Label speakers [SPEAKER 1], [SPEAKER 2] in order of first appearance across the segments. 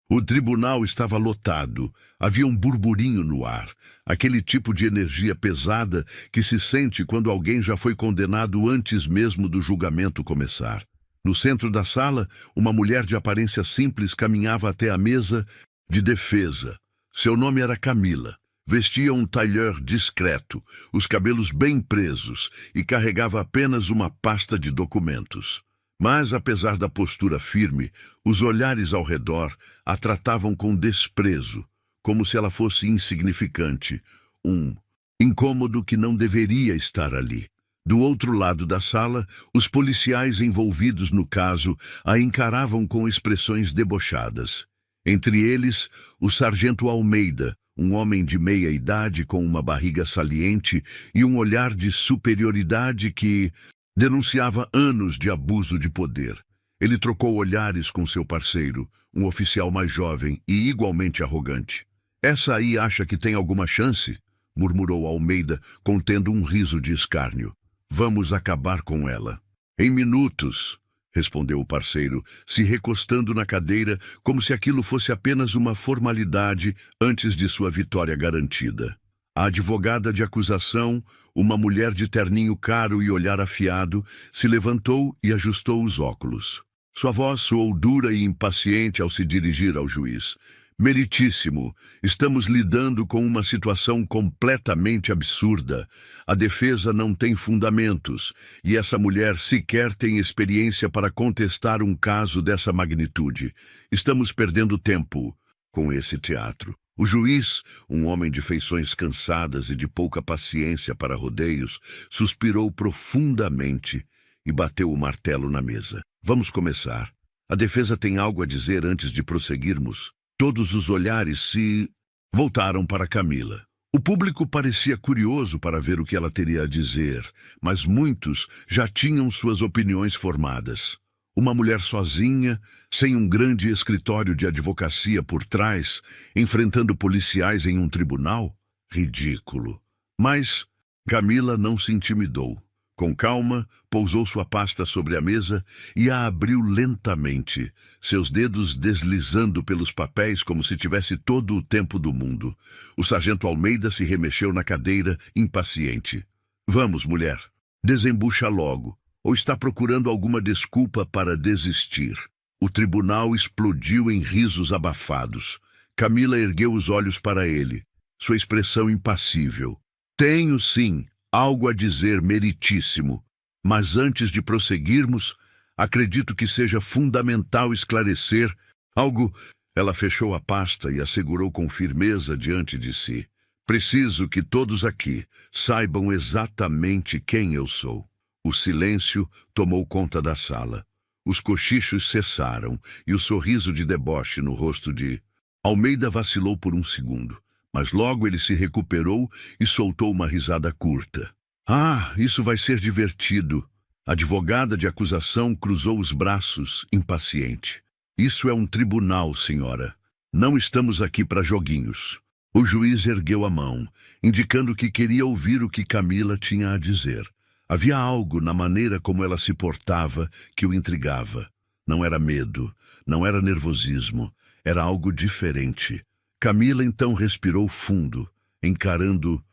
[SPEAKER 1] O tribunal estava lotado. Havia um burburinho no ar, aquele tipo de energia pesada que se sente quando alguém já foi condenado antes mesmo do julgamento começar. No centro da sala, uma mulher de aparência simples caminhava até a mesa de defesa. Seu nome era Camila. Vestia um tailleur discreto, os cabelos bem presos e carregava apenas uma pasta de documentos. Mas, apesar da postura firme, os olhares ao redor a tratavam com desprezo, como se ela fosse insignificante, um incômodo que não deveria estar ali. Do outro lado da sala, os policiais envolvidos no caso a encaravam com expressões debochadas. Entre eles, o sargento Almeida, um homem de meia idade com uma barriga saliente e um olhar de superioridade que denunciava anos de abuso de poder. Ele trocou olhares com seu parceiro, um oficial mais jovem e igualmente arrogante. "Essa aí acha que tem alguma chance?" murmurou Almeida, contendo um riso de escárnio. "Vamos acabar com ela." "Em minutos", respondeu o parceiro, se recostando na cadeira como se aquilo fosse apenas uma formalidade antes de sua vitória garantida. A advogada de acusação, uma mulher de terninho caro e olhar afiado, se levantou e ajustou os óculos. Sua voz soou dura e impaciente ao se dirigir ao juiz. "Meritíssimo, estamos lidando com uma situação completamente absurda. A defesa não tem fundamentos, e essa mulher sequer tem experiência para contestar um caso dessa magnitude. Estamos perdendo tempo com esse teatro." O juiz, um homem de feições cansadas e de pouca paciência para rodeios, suspirou profundamente e bateu o martelo na mesa. "Vamos começar. A defesa tem algo a dizer antes de prosseguirmos." Todos os olhares se voltaram para Camila. O público parecia curioso para ver o que ela teria a dizer, mas muitos já tinham suas opiniões formadas. Uma mulher sozinha, sem um grande escritório de advocacia por trás, enfrentando policiais em um tribunal? Ridículo. Mas Camila não se intimidou. Com calma, pousou sua pasta sobre a mesa e a abriu lentamente, seus dedos deslizando pelos papéis como se tivesse todo o tempo do mundo. O sargento Almeida se remexeu na cadeira, impaciente. "Vamos, mulher, desembucha logo. Ou está procurando alguma desculpa para desistir?" O tribunal explodiu em risos abafados. Camila ergueu os olhos para ele, sua expressão impassível. "Tenho, sim, algo a dizer, meritíssimo. Mas antes de prosseguirmos, acredito que seja fundamental esclarecer algo." Ela fechou a pasta e a segurou com firmeza diante de si. "Preciso que todos aqui saibam exatamente quem eu sou." O silêncio tomou conta da sala. Os cochichos cessaram e o sorriso de deboche no rosto de Almeida vacilou por um segundo, mas logo ele se recuperou e soltou uma risada curta. "Ah, isso vai ser divertido." A advogada de acusação cruzou os braços, impaciente. "Isso é um tribunal, senhora. Não estamos aqui para joguinhos." O juiz ergueu a mão, indicando que queria ouvir o que Camila tinha a dizer. Havia algo na maneira como ela se portava que o intrigava. Não era medo, não era nervosismo, era algo diferente. Camila então respirou fundo, encarando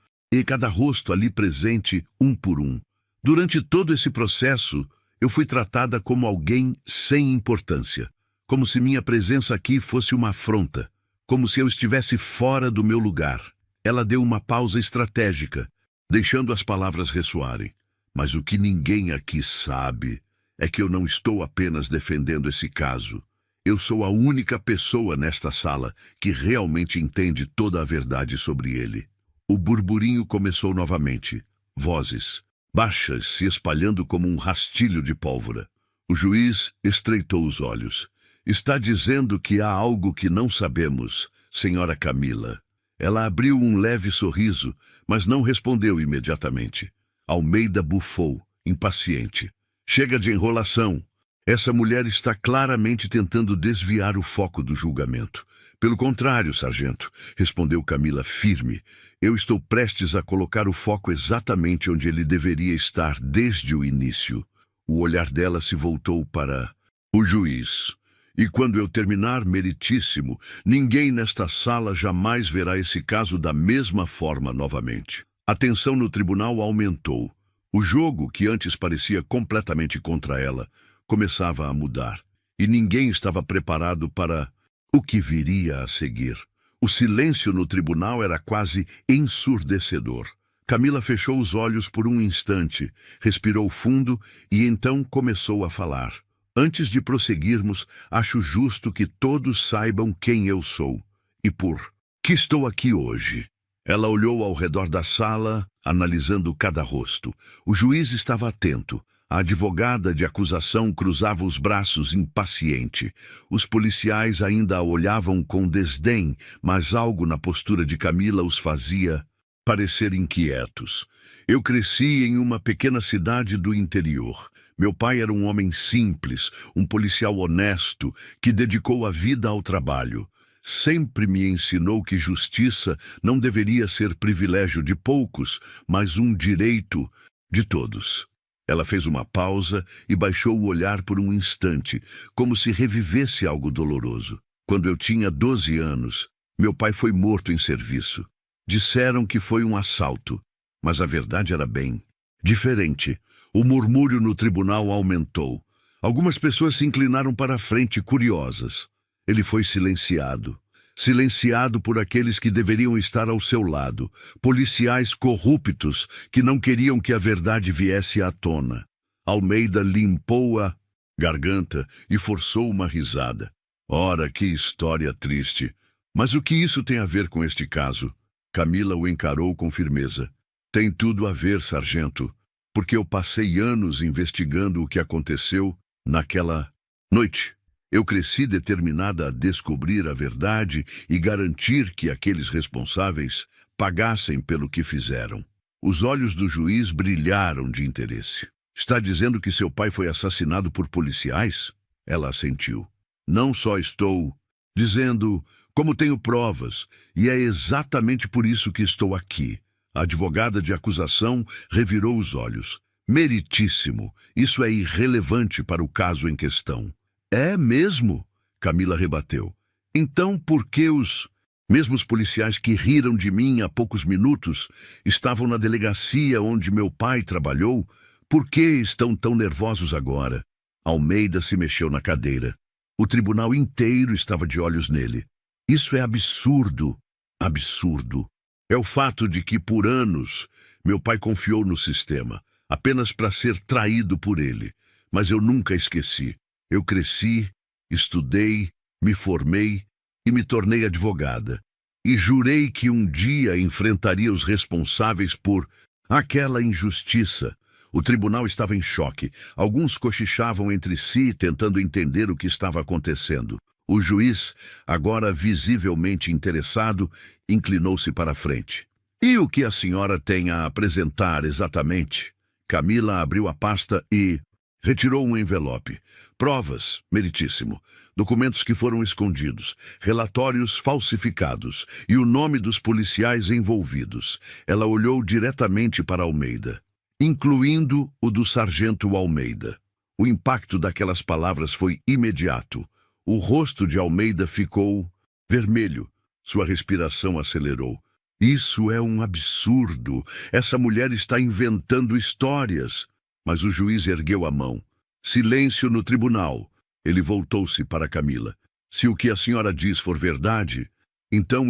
[SPEAKER 1] cada rosto ali presente, um por um. "Durante todo esse processo, eu fui tratada como alguém sem importância, como se minha presença aqui fosse uma afronta, como se eu estivesse fora do meu lugar." Ela deu uma pausa estratégica, deixando as palavras ressoarem. "Mas o que ninguém aqui sabe é que eu não estou apenas defendendo esse caso. Eu sou a única pessoa nesta sala que realmente entende toda a verdade sobre ele." O burburinho começou novamente. Vozes baixas se espalhando como um rastilho de pólvora. O juiz estreitou os olhos. "Está dizendo que há algo que não sabemos, senhora Camila." Ela abriu um leve sorriso, mas não respondeu imediatamente. Almeida bufou, impaciente. "Chega de enrolação. Essa mulher está claramente tentando desviar o foco do julgamento." "Pelo contrário, sargento", respondeu Camila firme. "Eu estou prestes a colocar o foco exatamente onde ele deveria estar desde o início." O olhar dela se voltou para o juiz. E quando eu terminar, meritíssimo, ninguém nesta sala jamais verá esse caso da mesma forma novamente. A tensão no tribunal aumentou. O jogo, que antes parecia completamente contra ela, começava a mudar. E ninguém estava preparado para o que viria a seguir. O silêncio no tribunal era quase ensurdecedor. Camila fechou os olhos por um instante, respirou fundo e então começou a falar. Antes de prosseguirmos, acho justo que todos saibam quem eu sou e por que estou aqui hoje. Ela olhou ao redor da sala, analisando cada rosto. O juiz estava atento. A advogada de acusação cruzava os braços impaciente. Os policiais ainda a olhavam com desdém, mas algo na postura de Camila os fazia parecer inquietos. Eu cresci em uma pequena cidade do interior. Meu pai era um homem simples, um policial honesto, que dedicou a vida ao trabalho. Sempre me ensinou que justiça não deveria ser privilégio de poucos, mas um direito de todos. Ela fez uma pausa e baixou o olhar por um instante, como se revivesse algo doloroso. Quando eu tinha 12 anos, meu pai foi morto em serviço. Disseram que foi um assalto, mas a verdade era bem diferente. O murmúrio no tribunal aumentou. Algumas pessoas se inclinaram para a frente, curiosas. Ele foi silenciado. Silenciado por aqueles que deveriam estar ao seu lado, policiais corruptos que não queriam que a verdade viesse à tona. Almeida limpou a garganta e forçou uma risada. Ora, que história triste! Mas o que isso tem a ver com este caso? Camila o encarou com firmeza. Tem tudo a ver, sargento, porque eu passei anos investigando o que aconteceu naquela noite. Eu cresci determinada a descobrir a verdade e garantir que aqueles responsáveis pagassem pelo que fizeram. Os olhos do juiz brilharam de interesse. Está dizendo que seu pai foi assassinado por policiais? Ela assentiu. Não só estou dizendo, como tenho provas, e é exatamente por isso que estou aqui. A advogada de acusação revirou os olhos. Meritíssimo, isso é irrelevante para o caso em questão. É mesmo? Camila rebateu. Então por que os mesmos policiais que riram de mim há poucos minutos estavam na delegacia onde meu pai trabalhou? Por que estão tão nervosos agora? Almeida se mexeu na cadeira. O tribunal inteiro estava de olhos nele. Isso é absurdo. Absurdo. É o fato de que, por anos, meu pai confiou no sistema, apenas para ser traído por ele. Mas eu nunca esqueci. Eu cresci, estudei, me formei e me tornei advogada. E jurei que um dia enfrentaria os responsáveis por aquela injustiça. O tribunal estava em choque. Alguns cochichavam entre si, tentando entender o que estava acontecendo. O juiz, agora visivelmente interessado, inclinou-se para a frente. E o que a senhora tem a apresentar exatamente? Camila abriu a pasta e retirou um envelope. Provas, meritíssimo. Documentos que foram escondidos, relatórios falsificados e o nome dos policiais envolvidos. Ela olhou diretamente para Almeida, incluindo o do sargento Almeida. O impacto daquelas palavras foi imediato. O rosto de Almeida ficou vermelho. Sua respiração acelerou. Isso é um absurdo. Essa mulher está inventando histórias. Mas o juiz ergueu a mão. Silêncio no tribunal. Ele voltou-se para Camila. Se o que a senhora diz for verdade, então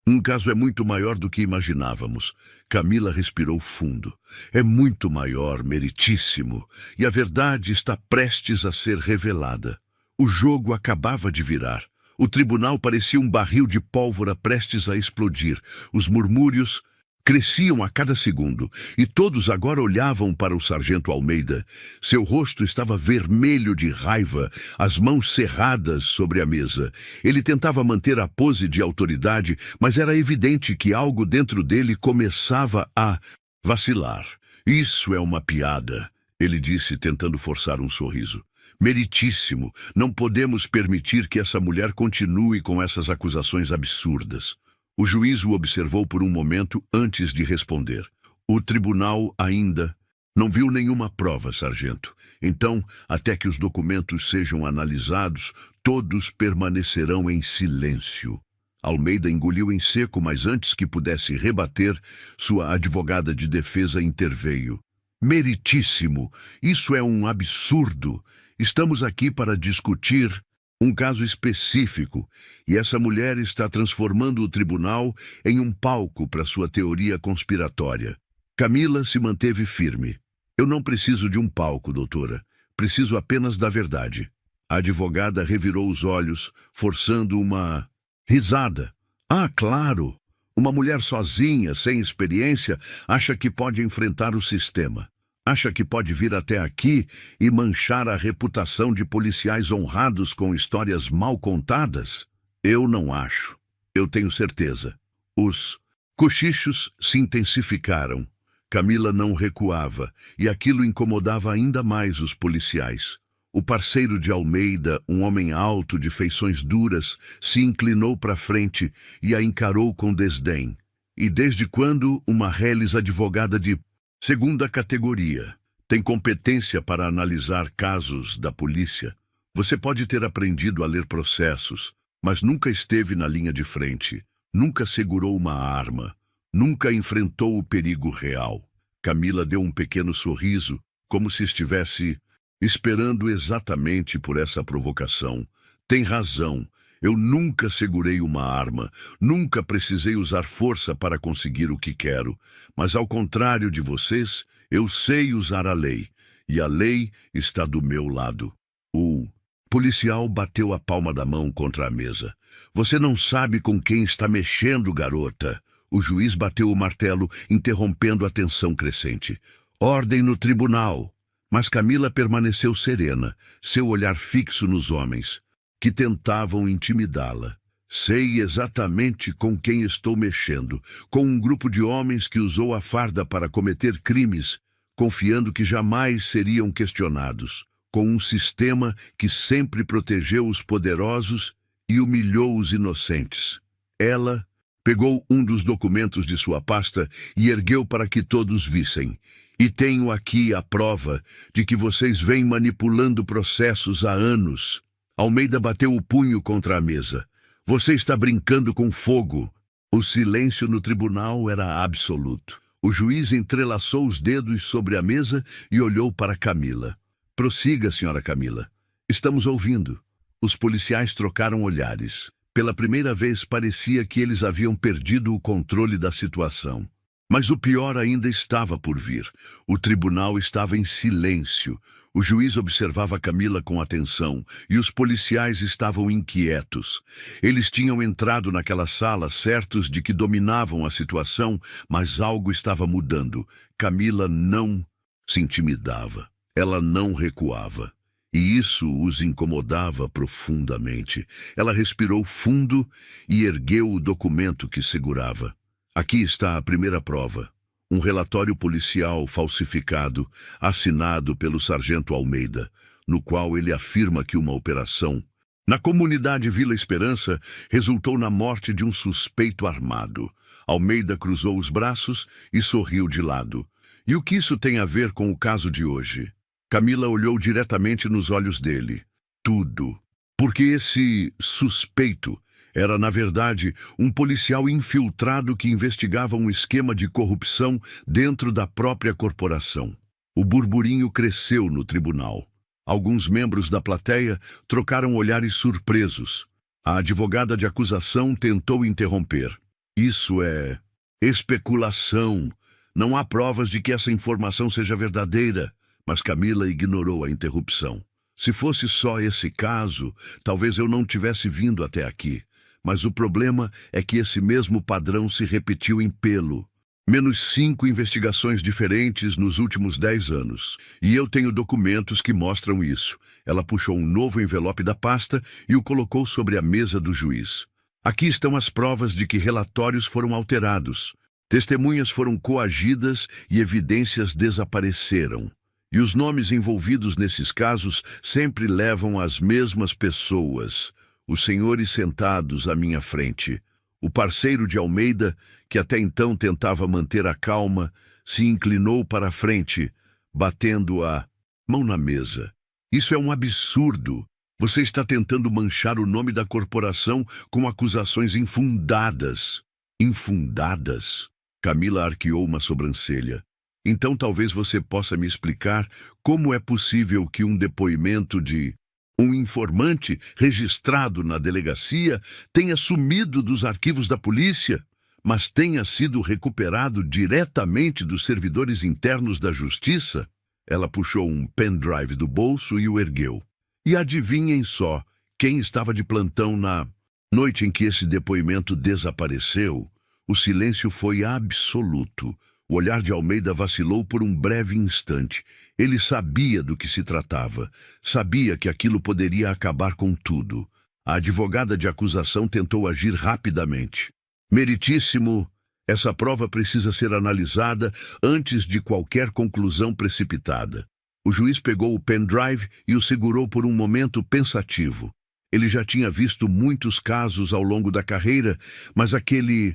[SPEAKER 1] um caso é muito maior do que imaginávamos. Camila respirou fundo. É muito maior, meritíssimo. E a verdade está prestes a ser revelada. O jogo acabava de virar. O tribunal parecia um barril de pólvora prestes a explodir. Os murmúrios cresciam a cada segundo, e todos agora olhavam para o sargento Almeida. Seu rosto estava vermelho de raiva, as mãos cerradas sobre a mesa. Ele tentava manter a pose de autoridade, mas era evidente que algo dentro dele começava a vacilar. Isso é uma piada, ele disse, tentando forçar um sorriso. Meritíssimo, não podemos permitir que essa mulher continue com essas acusações absurdas. O juiz o observou por um momento antes de responder. O tribunal ainda Não viu nenhuma prova, sargento. Então, até que os documentos sejam analisados, todos permanecerão em silêncio. Almeida engoliu em seco, mas antes que pudesse rebater, sua advogada de defesa interveio. Meritíssimo! Isso é um absurdo! Estamos aqui para discutir um caso específico, e essa mulher está transformando o tribunal em um palco para sua teoria conspiratória. Camila se manteve firme. Eu não preciso de um palco, doutora. Preciso apenas da verdade. A advogada revirou os olhos, forçando uma risada. Ah, claro! Uma mulher sozinha, sem experiência, acha que pode enfrentar o sistema. Acha que pode vir até aqui e manchar a reputação de policiais honrados com histórias mal contadas? Eu não acho. Eu tenho certeza. Os cochichos se intensificaram. Camila não recuava, e aquilo incomodava ainda mais os policiais. O parceiro de Almeida, um homem alto de feições duras, se inclinou para frente e a encarou com desdém. E desde quando uma reles advogada de segunda categoria tem competência para analisar casos da polícia? Você pode ter aprendido a ler processos, mas nunca esteve na linha de frente, nunca segurou uma arma, nunca enfrentou o perigo real. Camila deu um pequeno sorriso, como se estivesse esperando exatamente por essa provocação. Tem razão. Eu nunca segurei uma arma, nunca precisei usar força para conseguir o que quero. Mas ao contrário de vocês, eu sei usar a lei, e a lei está do meu lado. O policial bateu a palma da mão contra a mesa. Você não sabe com quem está mexendo, garota. O juiz bateu o martelo, interrompendo a tensão crescente. Ordem no tribunal. Mas Camila permaneceu serena, seu olhar fixo nos homens, que tentavam intimidá-la. Sei exatamente com quem estou mexendo, com um grupo de homens que usou a farda para cometer crimes, confiando que jamais seriam questionados, com um sistema que sempre protegeu os poderosos e humilhou os inocentes. Ela pegou um dos documentos de sua pasta e ergueu para que todos vissem. E tenho aqui a prova de que vocês vêm manipulando processos há anos. Almeida bateu o punho contra a mesa. Você está brincando com fogo. O silêncio no tribunal era absoluto. O juiz entrelaçou os dedos sobre a mesa e olhou para Camila. Prossiga, senhora Camila. Estamos ouvindo. Os policiais trocaram olhares. Pela primeira vez parecia que eles haviam perdido o controle da situação. Mas o pior ainda estava por vir. O tribunal estava em silêncio. O juiz observava Camila com atenção e os policiais estavam inquietos. Eles tinham entrado naquela sala certos de que dominavam a situação, mas algo estava mudando. Camila não se intimidava. Ela não recuava. E isso os incomodava profundamente. Ela respirou fundo e ergueu o documento que segurava. Aqui está a primeira prova. Um relatório policial falsificado, assinado pelo sargento Almeida, no qual ele afirma que uma operação na comunidade Vila Esperança resultou na morte de um suspeito armado. Almeida cruzou os braços e sorriu de lado. E o que isso tem a ver com o caso de hoje? Camila olhou diretamente nos olhos dele. Tudo. Porque esse suspeito era, na verdade, um policial infiltrado que investigava um esquema de corrupção dentro da própria corporação. O burburinho cresceu no tribunal. Alguns membros da plateia trocaram olhares surpresos. A advogada de acusação tentou interromper. Isso é especulação. Não há provas de que essa informação seja verdadeira. Mas Camila ignorou a interrupção. Se fosse só esse caso, talvez eu não tivesse vindo até aqui. Mas o problema é que esse mesmo padrão se repetiu em pelo. Menos 5 investigações diferentes nos últimos 10 anos. E eu tenho documentos que mostram isso. Ela puxou um novo envelope da pasta e o colocou sobre a mesa do juiz. Aqui estão as provas de que relatórios foram alterados. Testemunhas foram coagidas e evidências desapareceram. E os nomes envolvidos nesses casos sempre levam as mesmas pessoas. Os senhores sentados à minha frente. O parceiro de Almeida, que até então tentava manter a calma, se inclinou para a frente, batendo a mão na mesa. Isso é um absurdo. Você está tentando manchar o nome da corporação com acusações infundadas. Infundadas? Camila arqueou uma sobrancelha. Então talvez você possa me explicar como é possível que um depoimento de um informante registrado na delegacia tenha sumido dos arquivos da polícia, mas tenha sido recuperado diretamente dos servidores internos da justiça? Ela puxou um pendrive do bolso e o ergueu. E adivinhem só quem estava de plantão na noite em que esse depoimento desapareceu? O silêncio foi absoluto. O olhar de Almeida vacilou por um breve instante. Ele sabia do que se tratava. Sabia que aquilo poderia acabar com tudo. A advogada de acusação tentou agir rapidamente. Meritíssimo, essa prova precisa ser analisada antes de qualquer conclusão precipitada. O juiz pegou o pendrive e o segurou por um momento pensativo. Ele já tinha visto muitos casos ao longo da carreira, mas aquele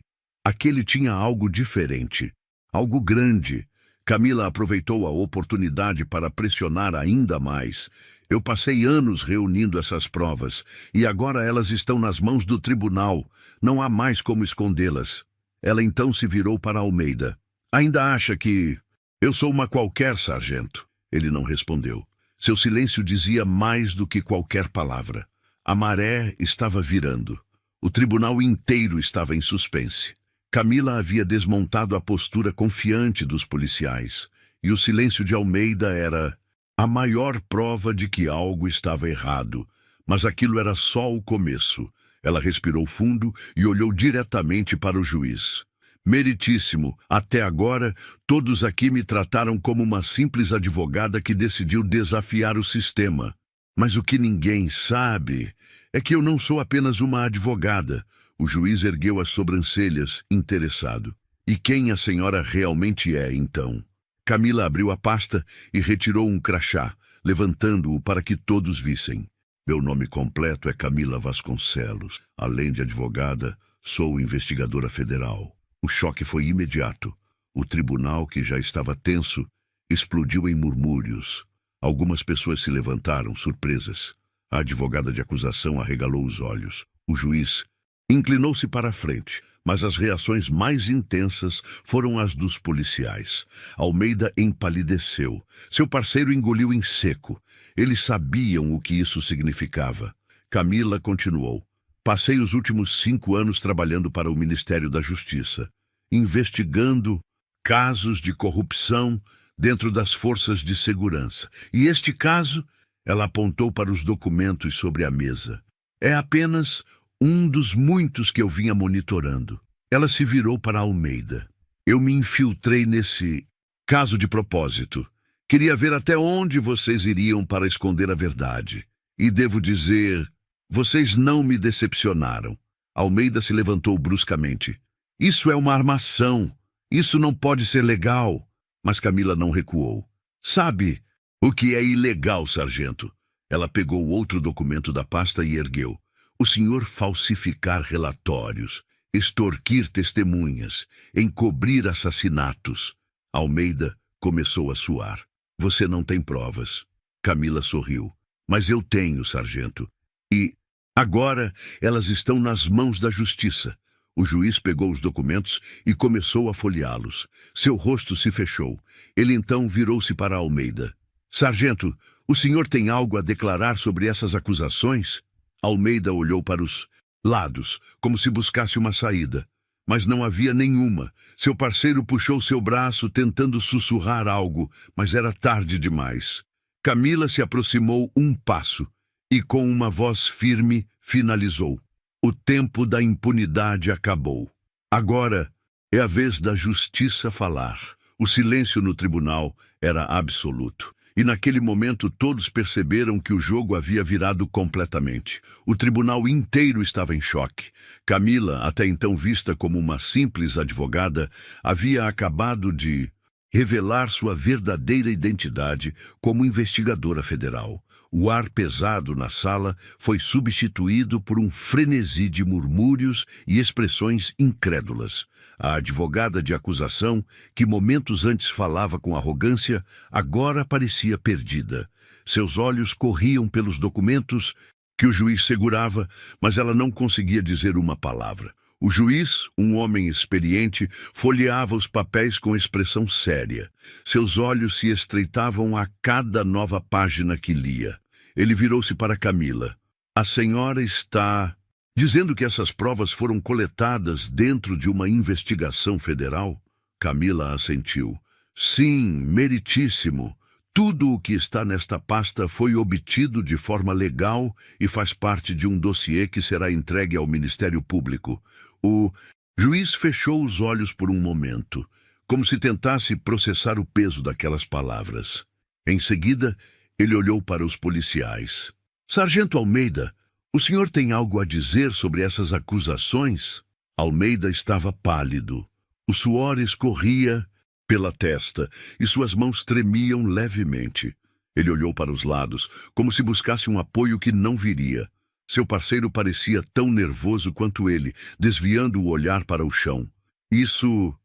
[SPEAKER 1] tinha algo diferente. Algo grande. Camila aproveitou a oportunidade para pressionar ainda mais. Eu passei anos reunindo essas provas, e agora elas estão nas mãos do tribunal. Não há mais como escondê-las. Ela então se virou para Almeida. Ainda acha que eu sou uma qualquer, sargento? Ele não respondeu. Seu silêncio dizia mais do que qualquer palavra. A maré estava virando. O tribunal inteiro estava em suspense. Camila havia desmontado a postura confiante dos policiais, e o silêncio de Almeida era a maior prova de que algo estava errado. Mas aquilo era só o começo. Ela respirou fundo e olhou diretamente para o juiz. Meritíssimo, até agora, todos aqui me trataram como uma simples advogada que decidiu desafiar o sistema. Mas o que ninguém sabe é que eu não sou apenas uma advogada. O juiz ergueu as sobrancelhas, interessado. E quem a senhora realmente é, então? Camila abriu a pasta e retirou um crachá, levantando-o para que todos vissem. Meu nome completo é Camila Vasconcelos. Além de advogada, sou investigadora federal. O choque foi imediato. O tribunal, que já estava tenso, explodiu em murmúrios. Algumas pessoas se levantaram, surpresas. A advogada de acusação arregalou os olhos. O juiz inclinou-se para a frente, mas as reações mais intensas foram as dos policiais. Almeida empalideceu. Seu parceiro engoliu em seco. Eles sabiam o que isso significava. Camila continuou. Passei os últimos 5 anos trabalhando para o Ministério da Justiça, investigando casos de corrupção dentro das forças de segurança. E este caso, ela apontou para os documentos sobre a mesa. É apenas um dos muitos que eu vinha monitorando. Ela se virou para Almeida. Eu me infiltrei nesse caso de propósito. Queria ver até onde vocês iriam para esconder a verdade. E devo dizer, vocês não me decepcionaram. Almeida se levantou bruscamente. Isso é uma armação. Isso não pode ser legal. Mas Camila não recuou. Sabe o que é ilegal, sargento? Ela pegou outro documento da pasta e ergueu. O senhor falsificar relatórios, extorquir testemunhas, encobrir assassinatos. Almeida começou a suar. Você não tem provas. Camila sorriu. Mas eu tenho, sargento. E agora elas estão nas mãos da justiça. O juiz pegou os documentos e começou a folheá-los. Seu rosto se fechou. Ele então virou-se para Almeida. Sargento, o senhor tem algo a declarar sobre essas acusações? Almeida olhou para os lados, como se buscasse uma saída. Mas não havia nenhuma. Seu parceiro puxou seu braço, tentando sussurrar algo, mas era tarde demais. Camila se aproximou um passo e, com uma voz firme, finalizou. O tempo da impunidade acabou. Agora é a vez da justiça falar. O silêncio no tribunal era absoluto. E naquele momento todos perceberam que o jogo havia virado completamente. O tribunal inteiro estava em choque. Camila, até então vista como uma simples advogada, havia acabado de revelar sua verdadeira identidade como investigadora federal. O ar pesado na sala foi substituído por um frenesi de murmúrios e expressões incrédulas. A advogada de acusação, que momentos antes falava com arrogância, agora parecia perdida. Seus olhos corriam pelos documentos que o juiz segurava, mas ela não conseguia dizer uma palavra. O juiz, um homem experiente, folheava os papéis com expressão séria. Seus olhos se estreitavam a cada nova página que lia. Ele virou-se para Camila. A senhora está dizendo que essas provas foram coletadas dentro de uma investigação federal? Camila assentiu. Sim, meritíssimo. Tudo o que está nesta pasta foi obtido de forma legal e faz parte de um dossiê que será entregue ao Ministério Público. O juiz fechou os olhos por um momento, como se tentasse processar o peso daquelas palavras. Em seguida, ele olhou para os policiais. Sargento Almeida, o senhor tem algo a dizer sobre essas acusações? Almeida estava pálido. O suor escorria pela testa e suas mãos tremiam levemente. Ele olhou para os lados, como se buscasse um apoio que não viria. Seu parceiro parecia tão nervoso quanto ele, desviando o olhar para o chão. Isso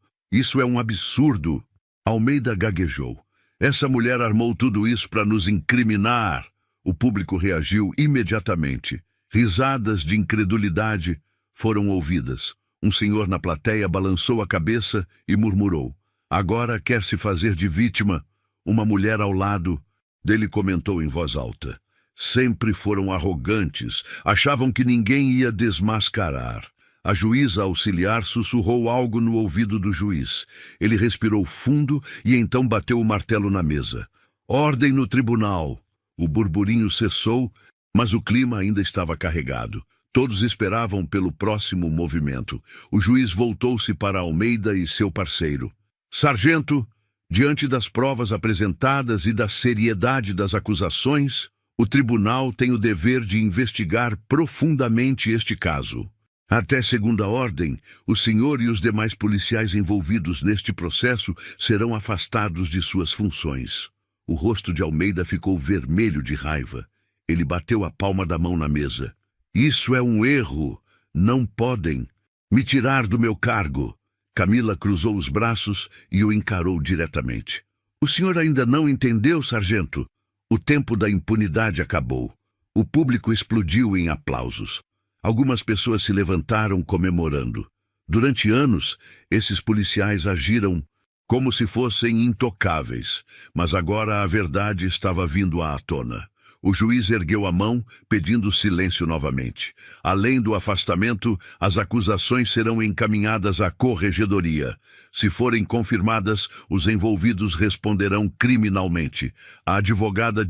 [SPEAKER 1] é um absurdo. Almeida gaguejou. Essa mulher armou tudo isso para nos incriminar. O público reagiu imediatamente. Risadas de incredulidade foram ouvidas. Um senhor na plateia balançou a cabeça e murmurou. Agora quer se fazer de vítima. Uma mulher ao lado dele comentou em voz alta. Sempre foram arrogantes, achavam que ninguém ia desmascarar. A juíza auxiliar sussurrou algo no ouvido do juiz. Ele respirou fundo e então bateu o martelo na mesa. Ordem no tribunal. O burburinho cessou, mas o clima ainda estava carregado. Todos esperavam pelo próximo movimento. O juiz voltou-se para Almeida e seu parceiro. Sargento, diante das provas apresentadas e da seriedade das acusações, o tribunal tem o dever de investigar profundamente este caso. Até segunda ordem, o senhor e os demais policiais envolvidos neste processo serão afastados de suas funções. O rosto de Almeida ficou vermelho de raiva. Ele bateu a palma da mão na mesa. Isso é um erro. Não podem me tirar do meu cargo. Camila cruzou os braços e o encarou diretamente. O senhor ainda não entendeu, sargento? O tempo da impunidade acabou. O público explodiu em aplausos. Algumas pessoas se levantaram comemorando. Durante anos, esses policiais agiram como se fossem intocáveis, mas agora a verdade estava vindo à tona. O juiz ergueu a mão, pedindo silêncio novamente. Além do afastamento, as acusações serão encaminhadas à corregedoria. Se forem confirmadas, os envolvidos responderão criminalmente. A advogada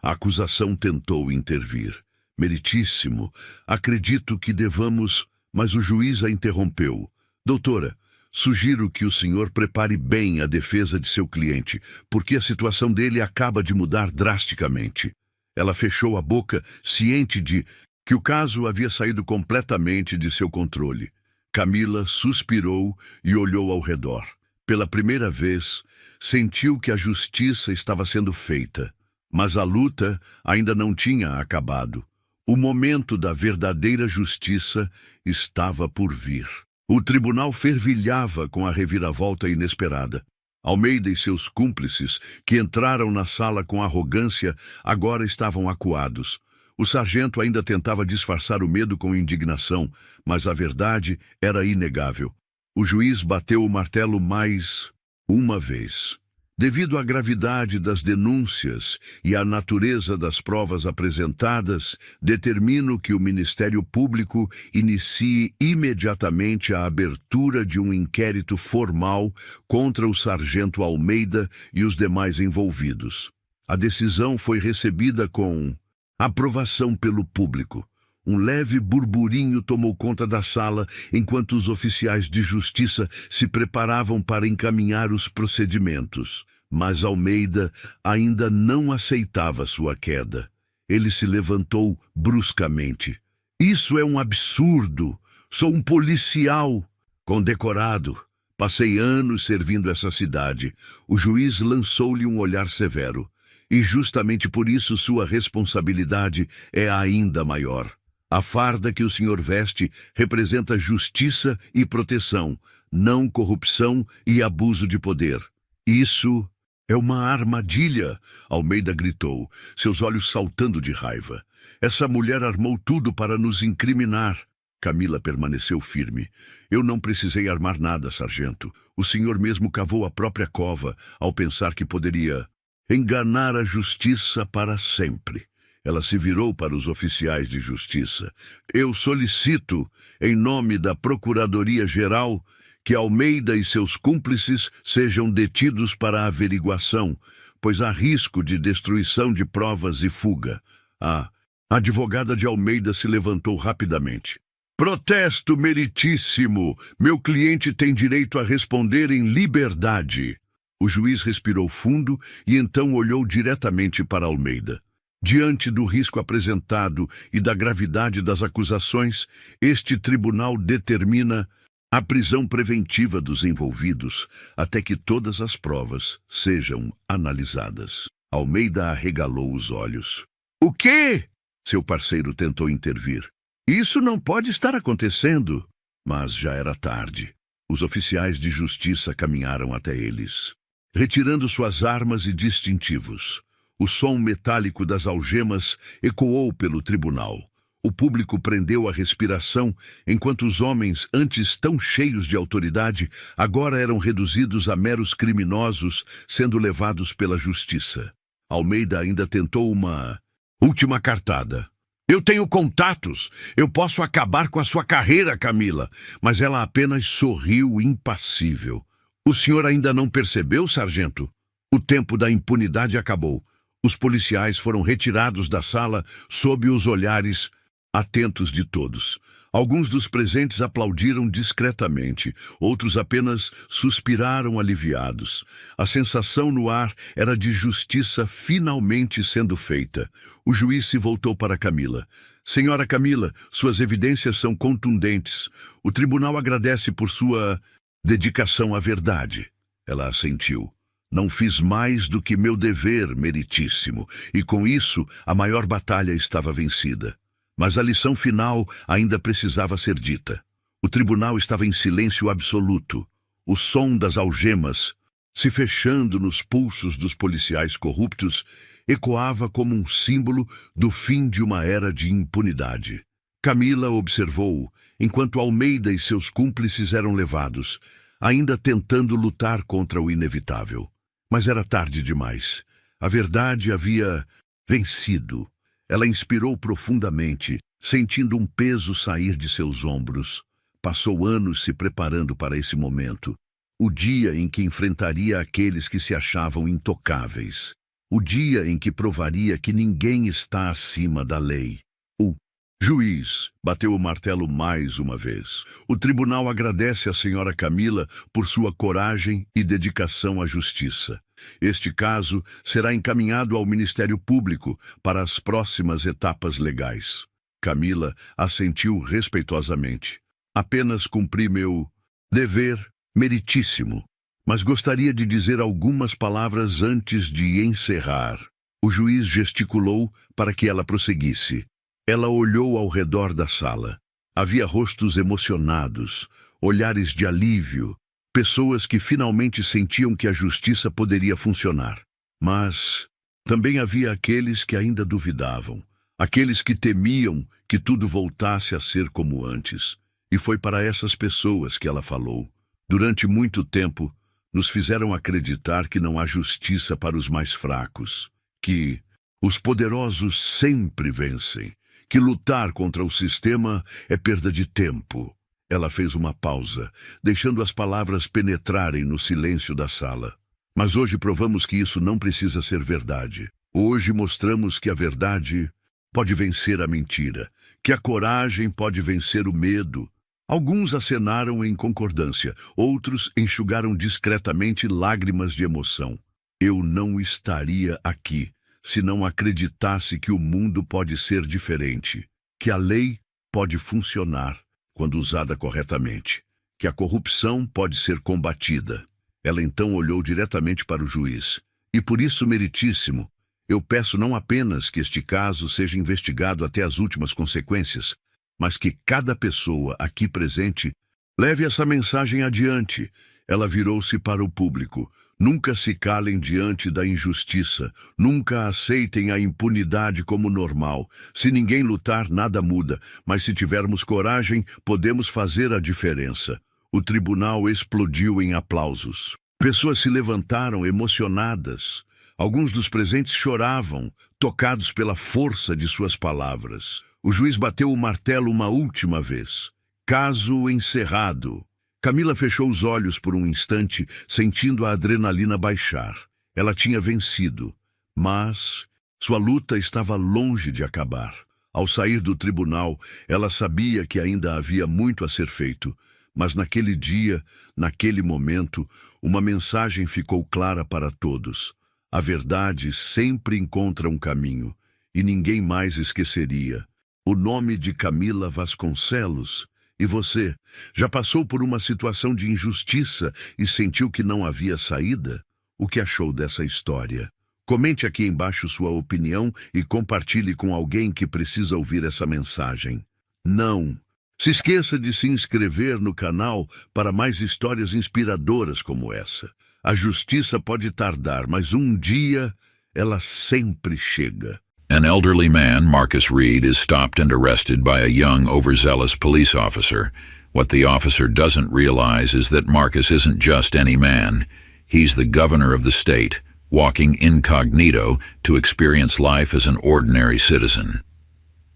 [SPEAKER 1] A acusação tentou intervir. Meritíssimo, acredito que devamos... Mas o juiz a interrompeu. Doutora, sugiro que o senhor prepare bem a defesa de seu cliente, porque a situação dele acaba de mudar drasticamente. Ela fechou a boca, ciente de que o caso havia saído completamente de seu controle. Camila suspirou e olhou ao redor. Pela primeira vez, sentiu que a justiça estava sendo feita, mas a luta ainda não tinha acabado. O momento da verdadeira justiça estava por vir. O tribunal fervilhava com a reviravolta inesperada. Almeida e seus cúmplices, que entraram na sala com arrogância, agora estavam acuados. O sargento ainda tentava disfarçar o medo com indignação, mas a verdade era inegável. O juiz bateu o martelo mais uma vez. Devido à gravidade das denúncias e à natureza das provas apresentadas, determino que o Ministério Público inicie imediatamente a abertura de um inquérito formal contra o sargento Almeida e os demais envolvidos. A decisão foi recebida com aprovação pelo público. Um leve burburinho tomou conta da sala enquanto os oficiais de justiça se preparavam para encaminhar os procedimentos. Mas Almeida ainda não aceitava sua queda. Ele se levantou bruscamente. Isso é um absurdo. Sou um policial condecorado. Passei anos servindo essa cidade. O juiz lançou-lhe um olhar severo. E justamente por isso sua responsabilidade é ainda maior. A farda que o senhor veste representa justiça e proteção, não corrupção e abuso de poder. Isso é uma armadilha, Almeida gritou, seus olhos saltando de raiva. Essa mulher armou tudo para nos incriminar. Camila permaneceu firme. Eu não precisei armar nada, sargento. O senhor mesmo cavou a própria cova ao pensar que poderia enganar a justiça para sempre. Ela se virou para os oficiais de justiça. Eu solicito, em nome da Procuradoria-Geral, que Almeida e seus cúmplices sejam detidos para averiguação, pois há risco de destruição de provas e fuga. A advogada de Almeida se levantou rapidamente. Protesto meritíssimo! Meu cliente tem direito a responder em liberdade. O juiz respirou fundo e então olhou diretamente para Almeida. Diante do risco apresentado e da gravidade das acusações, este tribunal determina a prisão preventiva dos envolvidos até que todas as provas sejam analisadas. Almeida arregalou os olhos. O quê? Seu parceiro tentou intervir. Isso não pode estar acontecendo. Mas já era tarde. Os oficiais de justiça caminharam até eles, retirando suas armas e distintivos. O som metálico das algemas ecoou pelo tribunal. O público prendeu a respiração, enquanto os homens, antes tão cheios de autoridade, agora eram reduzidos a meros criminosos, sendo levados pela justiça. Almeida ainda tentou uma última cartada. Eu tenho contatos. Eu posso acabar com a sua carreira, Camila. Mas ela apenas sorriu impassível. O senhor ainda não percebeu, sargento? O tempo da impunidade acabou. Os policiais foram retirados da sala sob os olhares atentos de todos. Alguns dos presentes aplaudiram discretamente, outros apenas suspiraram aliviados. A sensação no ar era de justiça finalmente sendo feita. O juiz se voltou para Camila. Senhora Camila, suas evidências são contundentes. O tribunal agradece por sua dedicação à verdade. Ela assentiu. Não fiz mais do que meu dever, meritíssimo, e com isso a maior batalha estava vencida. Mas a lição final ainda precisava ser dita. O tribunal estava em silêncio absoluto. O som das algemas, se fechando nos pulsos dos policiais corruptos, ecoava como um símbolo do fim de uma era de impunidade. Camila observou, enquanto Almeida e seus cúmplices eram levados, ainda tentando lutar contra o inevitável. Mas era tarde demais. A verdade havia vencido. Ela inspirou profundamente, sentindo um peso sair de seus ombros. Passou anos se preparando para esse momento. O dia em que enfrentaria aqueles que se achavam intocáveis. O dia em que provaria que ninguém está acima da lei. O juiz bateu o martelo mais uma vez. O tribunal agradece à senhora Camila por sua coragem e dedicação à justiça. Este caso será encaminhado ao Ministério Público para as próximas etapas legais. Camila assentiu respeitosamente. Apenas cumpri meu dever meritíssimo, mas gostaria de dizer algumas palavras antes de encerrar. O juiz gesticulou para que ela prosseguisse. Ela olhou ao redor da sala. Havia rostos emocionados, olhares de alívio, pessoas que finalmente sentiam que a justiça poderia funcionar. Mas também havia aqueles que ainda duvidavam, aqueles que temiam que tudo voltasse a ser como antes. E foi para essas pessoas que ela falou. Durante muito tempo, nos fizeram acreditar que não há justiça para os mais fracos, que os poderosos sempre vencem, que lutar contra o sistema é perda de tempo. Ela fez uma pausa, deixando as palavras penetrarem no silêncio da sala. Mas hoje provamos que isso não precisa ser verdade. Hoje mostramos que a verdade pode vencer a mentira, que a coragem pode vencer o medo. Alguns acenaram em concordância, outros enxugaram discretamente lágrimas de emoção. Eu não estaria aqui se não acreditasse que o mundo pode ser diferente, que a lei pode funcionar quando usada corretamente, que a corrupção pode ser combatida. Ela então olhou diretamente para o juiz. E por isso, meritíssimo, Eu peço não apenas que este caso seja investigado até as últimas consequências, mas que cada pessoa aqui presente leve essa mensagem adiante. Ela virou-se para o público. Nunca se calem diante da injustiça. Nunca aceitem a impunidade como normal. Se ninguém lutar, nada muda. Mas se tivermos coragem, podemos fazer a diferença. O tribunal explodiu em aplausos. Pessoas se levantaram emocionadas. Alguns dos presentes choravam, tocados pela força de suas palavras. O juiz bateu o martelo uma última vez. Caso encerrado. Camila fechou os olhos por um instante, sentindo a adrenalina baixar. Ela tinha vencido, mas sua luta estava longe de acabar. Ao sair do tribunal, ela sabia que ainda havia muito a ser feito, mas naquele dia, naquele momento, uma mensagem ficou clara para todos. A verdade sempre encontra um caminho, e ninguém mais esqueceria. O nome de Camila Vasconcelos. E você, já passou por uma situação de injustiça e sentiu que não havia saída? O que achou dessa história? Comente aqui embaixo sua opinião e compartilhe com alguém que precisa ouvir essa mensagem. Não se esqueça de se inscrever no canal para mais histórias inspiradoras como essa. A justiça pode tardar, mas um dia ela sempre chega.
[SPEAKER 2] An elderly man, Marcus Reed, is stopped and arrested by a young, overzealous police officer. What the officer doesn't realize is that Marcus isn't just any man. He's the governor of the state, walking incognito to experience life as an ordinary citizen.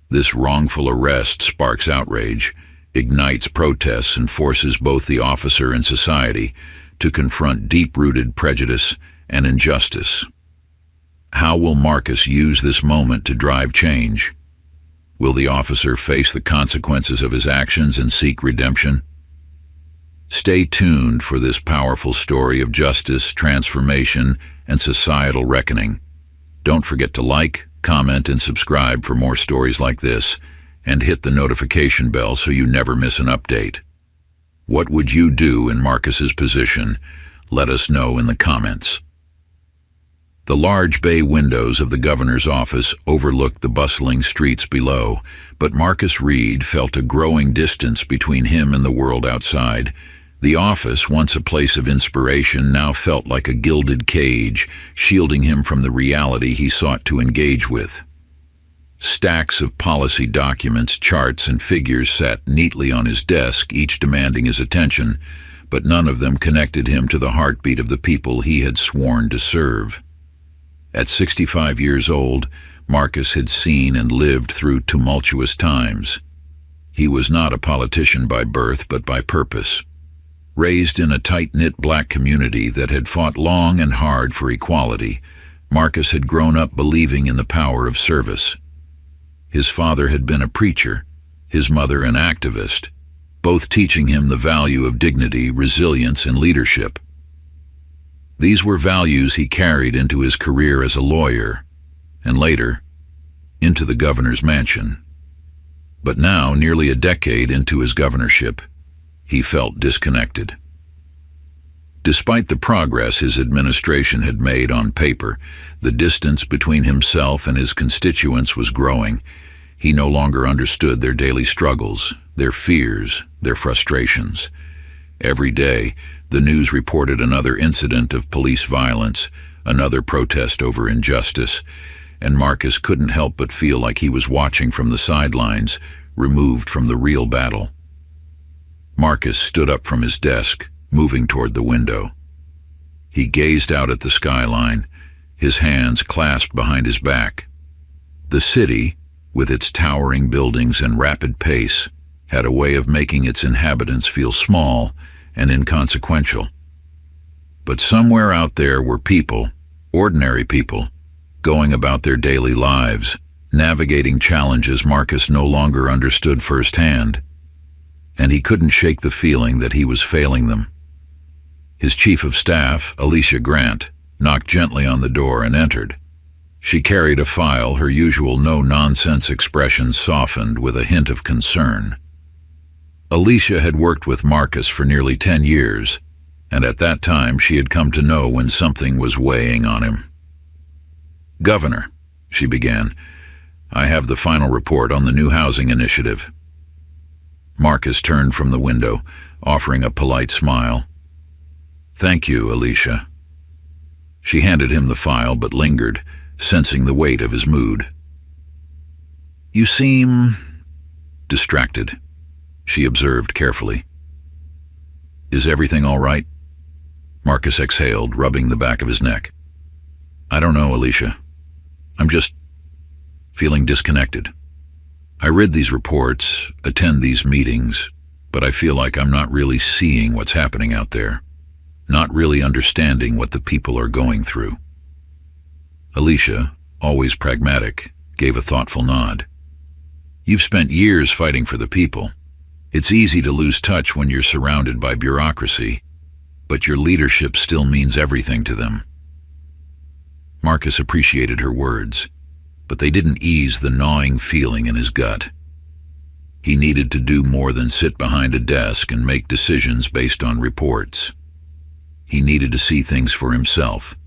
[SPEAKER 2] This wrongful arrest sparks outrage, ignites protests, and forces both the officer and society to confront deep-rooted prejudice and injustice. How will Marcus use this moment to drive change? Will the officer face the consequences of his actions and seek redemption? Stay tuned for this powerful story of justice, transformation, and societal reckoning. Don't forget to like, comment, and subscribe for more stories like this, and hit the notification bell so you never miss an update. What would you do in Marcus's position? Let us know in the comments. The large bay windows of the governor's office overlooked the bustling streets below, but Marcus Reed felt a growing distance between him and the world outside. The office, once a place of inspiration, now felt like a gilded cage, shielding him from the reality he sought to engage with. Stacks of policy documents, charts, and figures sat neatly on his desk, each demanding his attention, but none of them connected him to the heartbeat of the people he had sworn to serve. At 65 years old, Marcus had seen and lived through tumultuous times. He was not a politician by birth, but by purpose. Raised in a tight-knit black community that had fought long and hard for equality, Marcus had grown up believing in the power of service. His father had been a preacher, his mother an activist, both teaching him the value of dignity, resilience, and leadership. These were values he carried into his career as a lawyer, and later, into the governor's mansion. But now, nearly a decade into his governorship, he felt disconnected. Despite the progress his administration had made on paper, the distance between himself and his constituents was growing. He no longer understood their daily struggles, their fears, their frustrations. Every day, the news reported another incident of police violence, another protest over injustice, and Marcus couldn't help but feel like he was watching from the sidelines, removed from the real battle. Marcus stood up from his desk, moving toward the window. He gazed out at the skyline, his hands clasped behind his back. The city, with its towering buildings and rapid pace, had a way of making its inhabitants feel small and inconsequential. But somewhere out there were people, ordinary people, going about their daily lives, navigating challenges Marcus no longer understood firsthand, and he couldn't shake the feeling that he was failing them. His chief of staff, Alicia Grant, knocked gently on the door and entered. She carried a file, her usual no-nonsense expression softened with a hint of concern. Alicia had worked with Marcus for nearly 10 years, and at that time she had come to know when something was weighing on him. "Governor," she began, "I have the final report on the new housing initiative." Marcus turned from the window, offering a polite smile. "Thank you, Alicia." She handed him the file but lingered, sensing the weight of his mood. "You seem distracted," she observed carefully. "Is everything all right?" Marcus exhaled, rubbing the back of his neck. "I don't know, Alicia. I'm just feeling disconnected. I read these reports, attend these meetings, but I feel like I'm not really seeing what's happening out there, not really understanding what the people are going through." Alicia, always pragmatic, gave a thoughtful nod. "You've spent years fighting for the people. It's easy to lose touch when you're surrounded by bureaucracy, but your leadership still means everything to them." Marcus appreciated her words, but they didn't ease the gnawing feeling in his gut. He needed to do more than sit behind a desk and make decisions based on reports. He needed to see things for himself,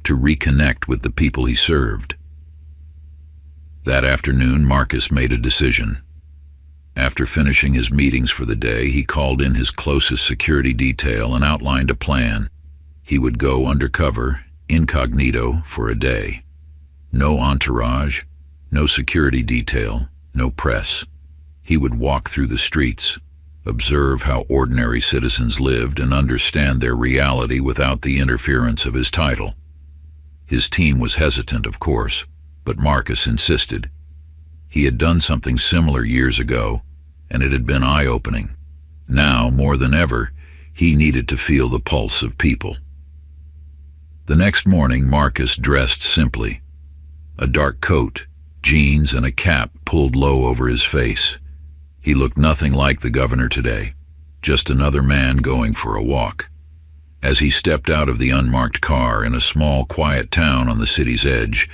[SPEAKER 2] to reconnect with the people he served. That afternoon, Marcus made a decision. After finishing his meetings for the day, he called in his closest security detail and outlined a plan. He would go undercover, incognito, for a day. No entourage, no security detail, no press. He would walk through the streets, observe how ordinary citizens lived, and understand their reality without the interference of his title. His team was hesitant, of course, but Marcus insisted. He had done something similar years ago, and it had been eye-opening. Now, more than ever, he needed to feel the pulse of people. The next morning, Marcus dressed simply. A dark coat, jeans, and a cap pulled low over his face. He looked nothing like the governor today, just another man going for a walk. As he stepped out of the unmarked car in a small, quiet town on the city's edge,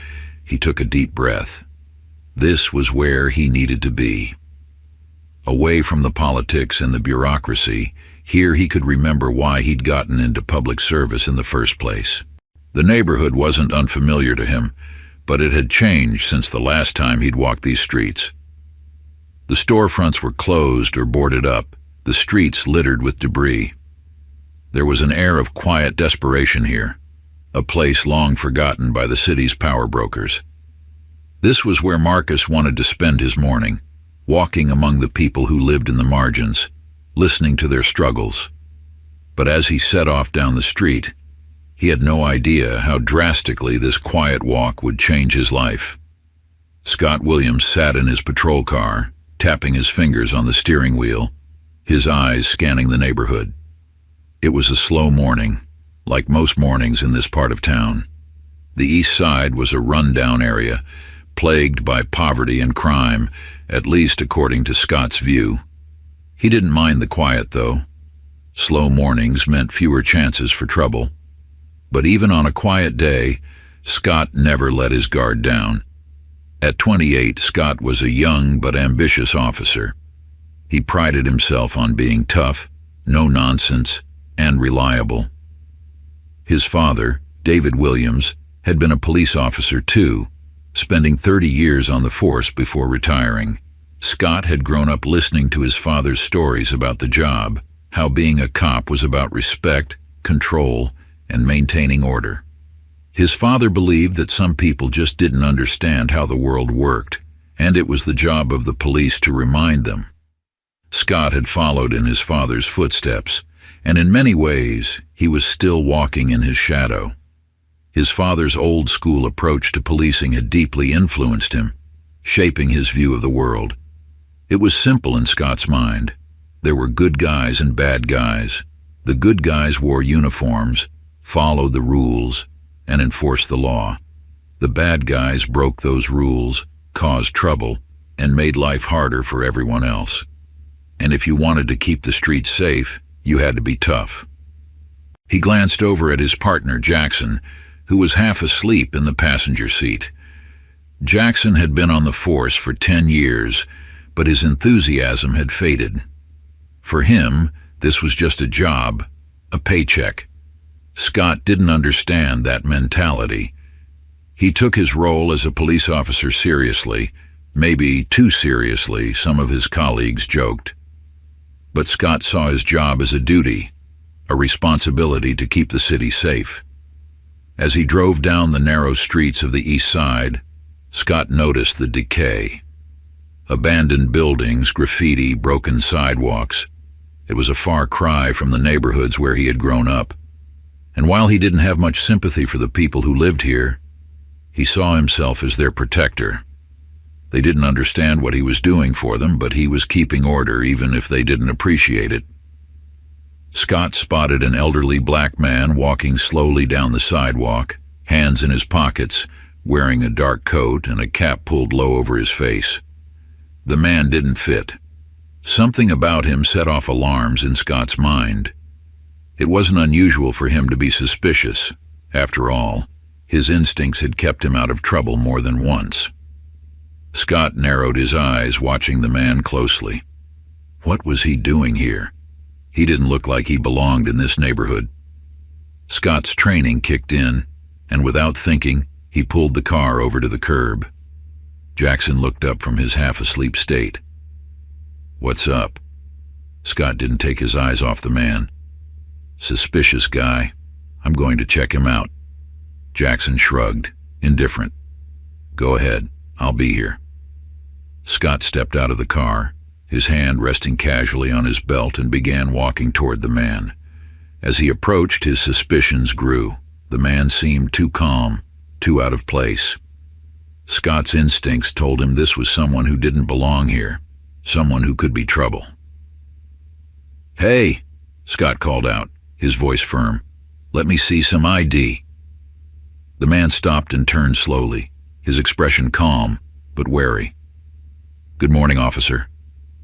[SPEAKER 2] he took a deep breath. This was where he needed to be. Away from the politics and the bureaucracy, here he could remember why he'd gotten into public service in the first place. The neighborhood wasn't unfamiliar to him, but it had changed since the last time he'd walked these streets. The storefronts were closed or boarded up, the streets littered with debris. There was an air of quiet desperation here, a place long forgotten by the city's power brokers. This was where Marcus wanted to spend his morning, walking among the people who lived in the margins, listening to their struggles. But as he set off down the street, he had no idea how drastically this quiet walk would change his life. Scott Williams sat in his patrol car, tapping his fingers on the steering wheel, his eyes scanning the neighborhood. It was a slow morning, like most mornings in this part of town. The east side was a run-down area, plagued by poverty and crime, at least according to Scott's view. He didn't mind the quiet, though. Slow mornings meant fewer chances for trouble. But even on a quiet day, Scott never let his guard down. At 28, Scott was a young but ambitious officer. He prided himself on being tough, no-nonsense, and reliable. His father, David Williams, had been a police officer too, spending 30 years on the force before retiring. Scott had grown up listening to his father's stories about the job, how being a cop was about respect, control, and maintaining order. His father believed that some people just didn't understand how the world worked, and it was the job of the police to remind them. Scott had followed in his father's footsteps, and in many ways, he was still walking in his shadow. His father's old-school approach to policing had deeply influenced him, shaping his view of the world. It was simple in Scott's mind. There were good guys and bad guys. The good guys wore uniforms, followed the rules, and enforced the law. The bad guys broke those rules, caused trouble, and made life harder for everyone else. And if you wanted to keep the streets safe, you had to be tough. He glanced over at his partner, Jackson, who was half asleep in the passenger seat. Jackson had been on the force for 10 years, but his enthusiasm had faded. For him, this was just a job, a paycheck. Scott didn't understand that mentality. He took his role as a police officer seriously, maybe too seriously, some of his colleagues joked. But Scott saw his job as a duty, a responsibility to keep the city safe. As he drove down the narrow streets of the east side, Scott noticed the decay. Abandoned buildings, graffiti, broken sidewalks. It was a far cry from the neighborhoods where he had grown up. And while he didn't have much sympathy for the people who lived here, he saw himself as their protector. They didn't understand what he was doing for them, but he was keeping order even if they didn't appreciate it. Scott spotted an elderly black man walking slowly down the sidewalk, hands in his pockets, wearing a dark coat and a cap pulled low over his face. The man didn't fit. Something about him set off alarms in Scott's mind. It wasn't unusual for him to be suspicious. After all, his instincts had kept him out of trouble more than once. Scott narrowed his eyes, watching the man closely. What was he doing here? He didn't look like he belonged in this neighborhood. Scott's training kicked in, and without thinking, he pulled the car over to the curb. Jackson looked up from his half-asleep state. "What's up?" Scott didn't take his eyes off the man. "Suspicious guy. I'm going to check him out." Jackson shrugged, indifferent. "Go ahead. I'll be here." Scott stepped out of the car, his hand resting casually on his belt, and began walking toward the man. As he approached, his suspicions grew. The man seemed too calm, too out of place. Scott's instincts told him this was someone who didn't belong here, someone who could be trouble. "Hey," Scott called out, his voice firm. "Let me see some ID." The man stopped and turned slowly, his expression calm but wary. "Good morning, officer,"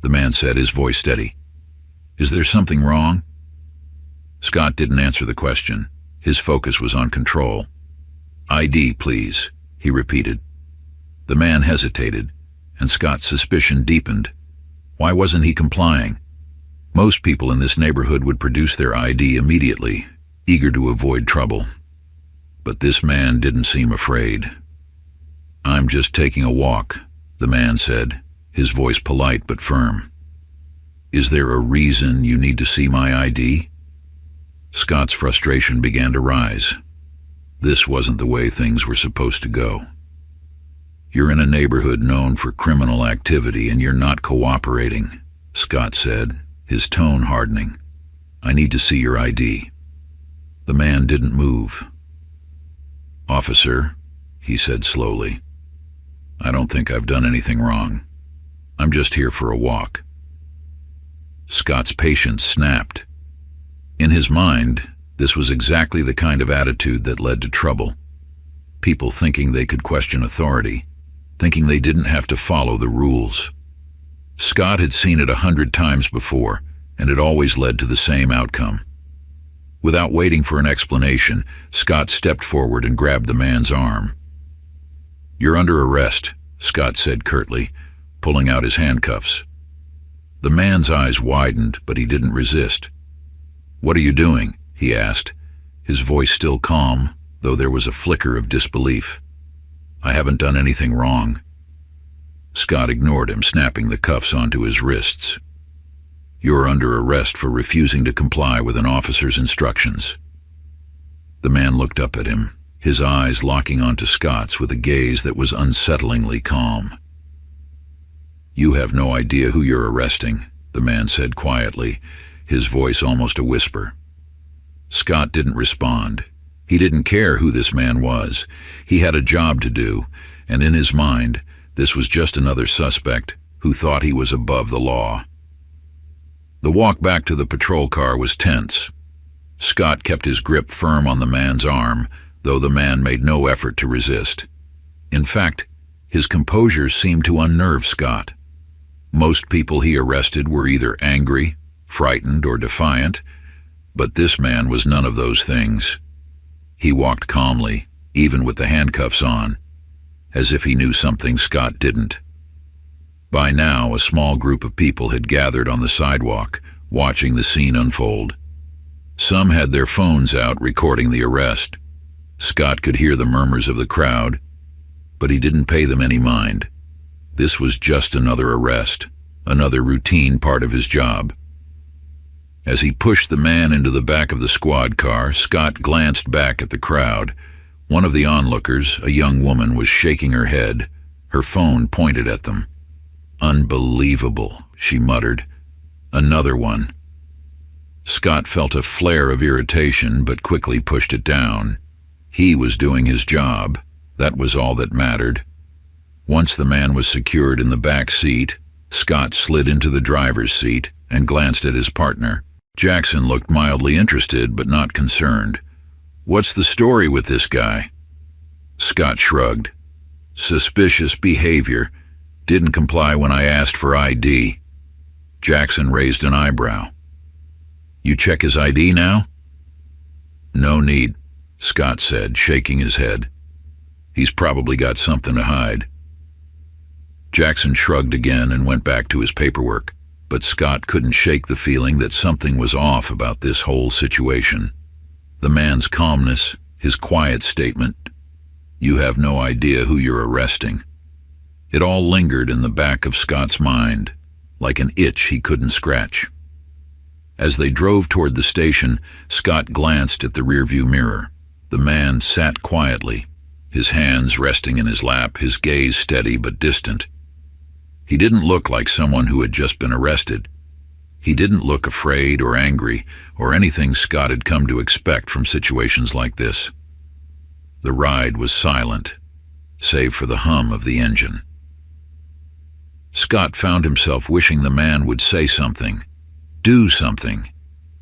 [SPEAKER 2] the man said, his voice steady. "Is there something wrong?" Scott didn't answer the question. His focus was on control. "ID, please," he repeated. The man hesitated, and Scott's suspicion deepened. Why wasn't he complying? Most people in this neighborhood would produce their ID immediately, eager to avoid trouble. But this man didn't seem afraid. "I'm just taking a walk," the man said, his voice polite but firm. "Is there a reason you need to see my ID?" Scott's frustration began to rise. This wasn't the way things were supposed to go. "You're in a neighborhood known for criminal activity and you're not cooperating," Scott said, his tone hardening. "I need to see your ID." The man didn't move. "Officer," he said slowly, "I don't think I've done anything wrong. I'm just here for a walk." Scott's patience snapped. In his mind, this was exactly the kind of attitude that led to trouble. People thinking they could question authority, thinking they didn't have to follow the rules. Scott had seen it 100 times before, and it always led to the same outcome. Without waiting for an explanation, Scott stepped forward and grabbed the man's arm. "You're under arrest," Scott said curtly, pulling out his handcuffs. The man's eyes widened, but he didn't resist. "What are you doing?" he asked, his voice still calm, though there was a flicker of disbelief. "I haven't done anything wrong." Scott ignored him, snapping the cuffs onto his wrists. "You're under arrest for refusing to comply with an officer's instructions." The man looked up at him, his eyes locking onto Scott's with a gaze that was unsettlingly calm. "You have no idea who you're arresting," the man said quietly, his voice almost a whisper. Scott didn't respond. He didn't care who this man was. He had a job to do, and in his mind, this was just another suspect who thought he was above the law. The walk back to the patrol car was tense. Scott kept his grip firm on the man's arm, though the man made no effort to resist. In fact, his composure seemed to unnerve Scott. Most people he arrested were either angry, frightened, or defiant, but this man was none of those things. He walked calmly, even with the handcuffs on, as if he knew something Scott didn't. By now, a small group of people had gathered on the sidewalk, watching the scene unfold. Some had their phones out recording the arrest. Scott could hear the murmurs of the crowd, but he didn't pay them any mind. This was just another arrest, another routine part of his job. As he pushed the man into the back of the squad car, Scott glanced back at the crowd. One of the onlookers, a young woman, was shaking her head, her phone pointed at them. "Unbelievable," she muttered. "Another one." Scott felt a flare of irritation, but quickly pushed it down. He was doing his job. That was all that mattered. Once the man was secured in the back seat, Scott slid into the driver's seat and glanced at his partner. Jackson looked mildly interested, but not concerned. "What's the story with this guy?" Scott shrugged. "Suspicious behavior. Didn't comply when I asked for ID." Jackson raised an eyebrow. "You check his ID now?" "No need," Scott said, shaking his head. "He's probably got something to hide." Jackson shrugged again and went back to his paperwork, but Scott couldn't shake the feeling that something was off about this whole situation. The man's calmness, his quiet statement, "You have no idea who you're arresting." It all lingered in the back of Scott's mind, like an itch he couldn't scratch. As they drove toward the station, Scott glanced at the rearview mirror. The man sat quietly, his hands resting in his lap, his gaze steady but distant. He didn't look like someone who had just been arrested. He didn't look afraid or angry or anything Scott had come to expect from situations like this. The ride was silent, save for the hum of the engine. Scott found himself wishing the man would say something, do something,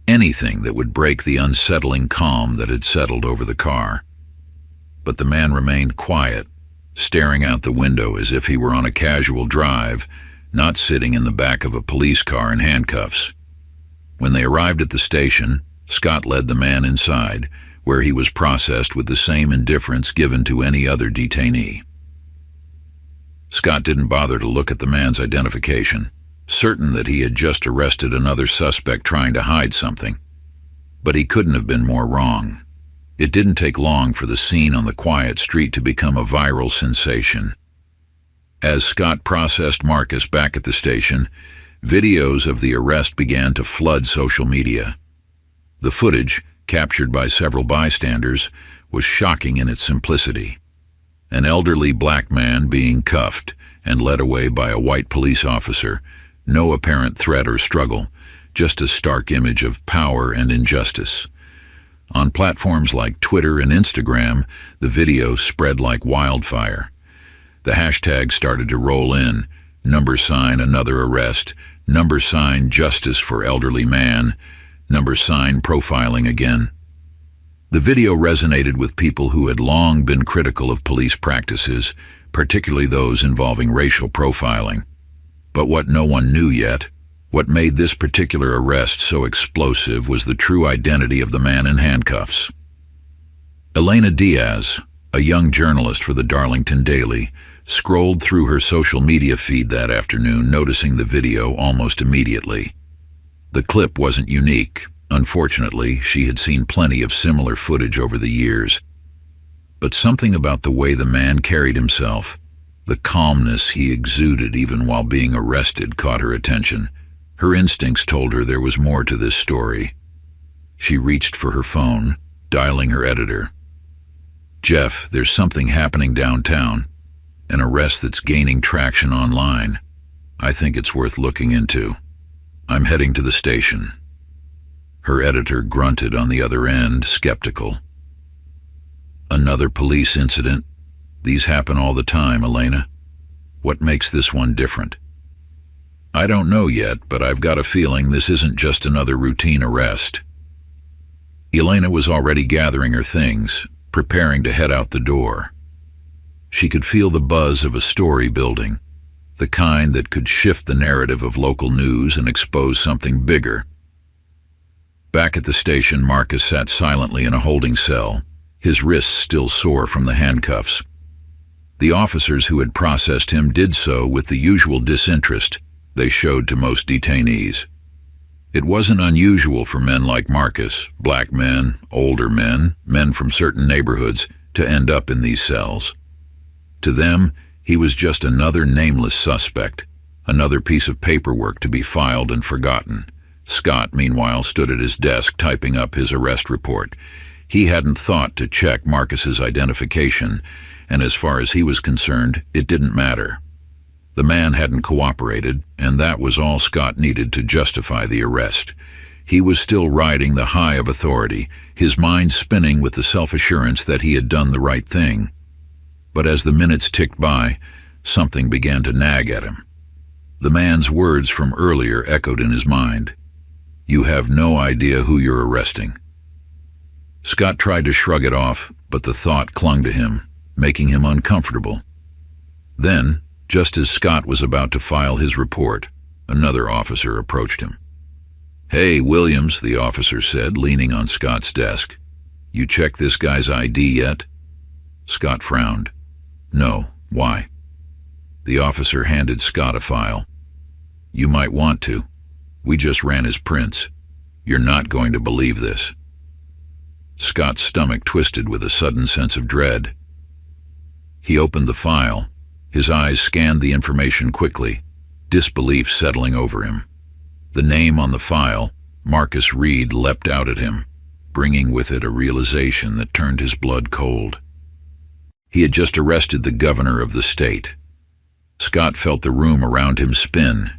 [SPEAKER 2] anything that would break the unsettling calm that had settled over the car. But the man remained quiet, staring out the window as if he were on a casual drive, not sitting in the back of a police car in handcuffs. When they arrived at the station, Scott led the man inside, where he was processed with the same indifference given to any other detainee. Scott didn't bother to look at the man's identification, certain that he had just arrested another suspect trying to hide something. But he couldn't have been more wrong. It didn't take long for the scene on the quiet street to become a viral sensation. As Scott processed Marcus back at the station, videos of the arrest began to flood social media. The footage, captured by several bystanders, was shocking in its simplicity. An elderly black man being cuffed and led away by a white police officer, no apparent threat or struggle, just a stark image of power and injustice. On platforms like Twitter and Instagram, the video spread like wildfire. The hashtags started to roll in: #, another arrest, #, justice for elderly man, #, profiling again. The video resonated with people who had long been critical of police practices, particularly those involving racial profiling. But what no one knew yet, what made this particular arrest so explosive, was the true identity of the man in handcuffs. Elena Diaz, a young journalist for the Darlington Daily, scrolled through her social media feed that afternoon, noticing the video almost immediately. The clip wasn't unique. Unfortunately, she had seen plenty of similar footage over the years. But something about the way the man carried himself, the calmness he exuded even while being arrested, caught her attention. Her instincts told her there was more to this story. She reached for her phone, dialing her editor. "Jeff, there's something happening downtown. An arrest that's gaining traction online. I think it's worth looking into. I'm heading to the station." Her editor grunted on the other end, skeptical. "Another police incident? These happen all the time, Elena. What makes this one different?" "I don't know yet, but I've got a feeling this isn't just another routine arrest." Elena was already gathering her things, preparing to head out the door. She could feel the buzz of a story building, the kind that could shift the narrative of local news and expose something bigger. Back at the station, Marcus sat silently in a holding cell, his wrists still sore from the handcuffs. The officers who had processed him did so with the usual disinterest they showed to most detainees. It wasn't unusual for men like Marcus, black men, older men, men from certain neighborhoods, to end up in these cells. To them, he was just another nameless suspect, another piece of paperwork to be filed and forgotten. Scott, meanwhile, stood at his desk typing up his arrest report. He hadn't thought to check Marcus's identification, and as far as he was concerned, it didn't matter. The man hadn't cooperated, and that was all Scott needed to justify the arrest. He was still riding the high of authority, his mind spinning with the self-assurance that he had done the right thing. But as the minutes ticked by, something began to nag at him. The man's words from earlier echoed in his mind. "You have no idea who you're arresting." Scott tried to shrug it off, but the thought clung to him, making him uncomfortable. Then, just as Scott was about to file his report, another officer approached him. "Hey, Williams," the officer said, leaning on Scott's desk. "You checked this guy's ID yet?" Scott frowned. "No. Why?" The officer handed Scott a file. "You might want to. We just ran his prints. You're not going to believe this." Scott's stomach twisted with a sudden sense of dread. He opened the file. His eyes scanned the information quickly, disbelief settling over him. The name on the file, Marcus Reed, leapt out at him, bringing with it a realization that turned his blood cold. He had just arrested the governor of the state. Scott felt the room around him spin.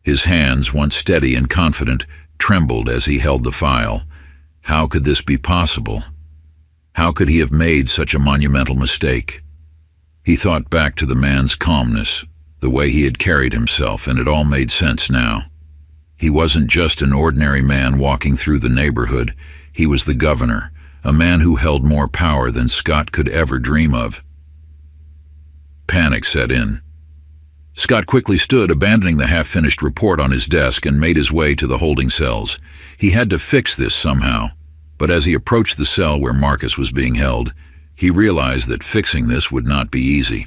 [SPEAKER 2] His hands, once steady and confident, trembled as he held the file. How could this be possible? How could he have made such a monumental mistake? He thought back to the man's calmness, the way he had carried himself, and it all made sense now. He wasn't just an ordinary man walking through the neighborhood. He was the governor, a man who held more power than Scott could ever dream of. Panic set in. Scott quickly stood, abandoning the half-finished report on his desk, and made his way to the holding cells. He had to fix this somehow, but as he approached the cell where Marcus was being held, he realized that fixing this would not be easy.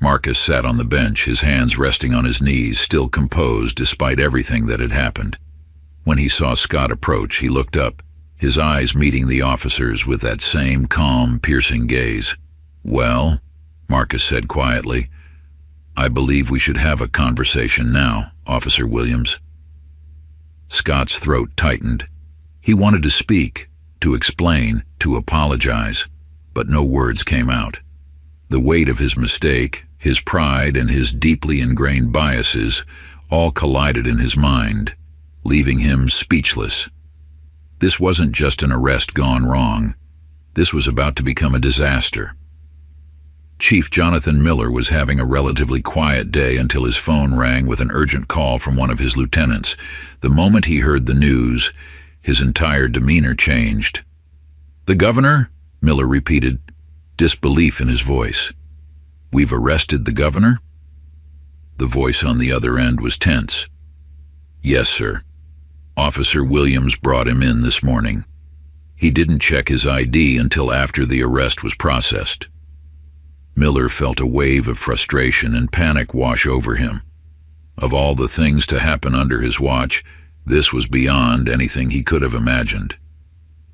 [SPEAKER 2] Marcus sat on the bench, his hands resting on his knees, still composed despite everything that had happened. When he saw Scott approach, he looked up, his eyes meeting the officer's with that same calm, piercing gaze. "Well," Marcus said quietly, "I believe we should have a conversation now, Officer Williams." Scott's throat tightened. He wanted to speak, to explain, to apologize, but no words came out. The weight of his mistake, his pride, and his deeply ingrained biases all collided in his mind, leaving him speechless. This wasn't just an arrest gone wrong. This was about to become a disaster. Chief Jonathan Miller was having a relatively quiet day until his phone rang with an urgent call from one of his lieutenants. The moment he heard the news, his entire demeanor changed. "The governor?" Miller repeated, disbelief in his voice. "We've arrested the governor?" The voice on the other end was tense. "Yes, sir. Officer Williams brought him in this morning. He didn't check his ID until after the arrest was processed." Miller felt a wave of frustration and panic wash over him. Of all the things to happen under his watch, this was beyond anything he could have imagined.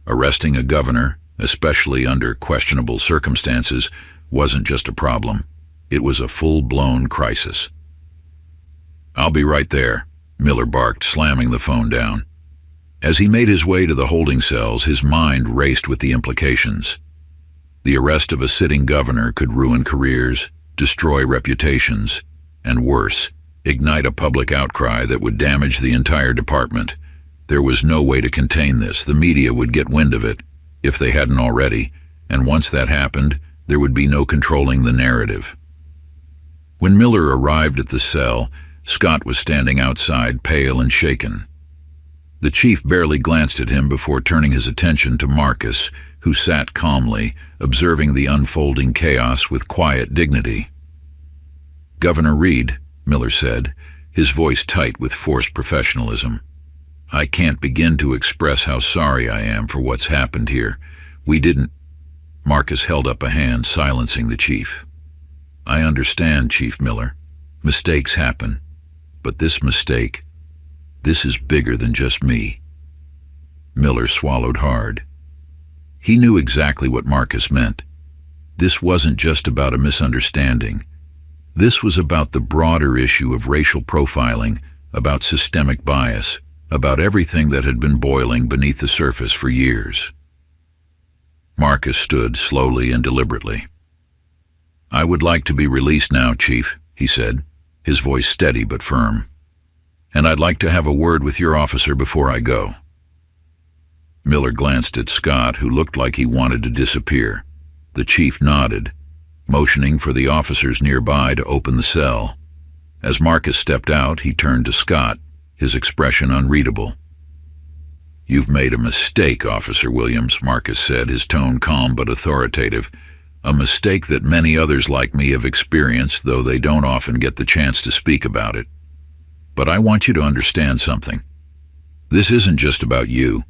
[SPEAKER 2] Arresting a governor, especially under questionable circumstances, wasn't just a problem. It was a full-blown crisis. "I'll be right there," Miller barked, slamming the phone down. As he made his way to the holding cells, his mind raced with the implications. The arrest of a sitting governor could ruin careers, destroy reputations, and worse, ignite a public outcry that would damage the entire department. There was no way to contain this. The media would get wind of it, if they hadn't already, and once that happened, there would be no controlling the narrative. When Miller arrived at the cell, Scott was standing outside, pale and shaken. The chief barely glanced at him before turning his attention to Marcus, who sat calmly, observing the unfolding chaos with quiet dignity. "Governor Reed," Miller said, his voice tight with forced professionalism, "I can't begin to express how sorry I am for what's happened here. We didn't—" Marcus held up a hand, silencing the chief. "I understand, Chief Miller. Mistakes happen. But this mistake This is bigger than just me." Miller swallowed hard. He knew exactly what Marcus meant. This wasn't just about a misunderstanding. This was about the broader issue of racial profiling, about systemic bias, about everything that had been boiling beneath the surface for years. Marcus stood slowly and deliberately. "I would like to be released now, Chief," he said, his voice steady but firm. "And I'd like to have a word with your officer before I go." Miller glanced at Scott, who looked like he wanted to disappear. The chief nodded, motioning for the officers nearby to open the cell. As Marcus stepped out, he turned to Scott, his expression unreadable. "You've made a mistake, Officer Williams," Marcus said, his tone calm but authoritative. "A mistake that many others like me have experienced, though they don't often get the chance to speak about it. But I want you to understand something. This isn't just about you.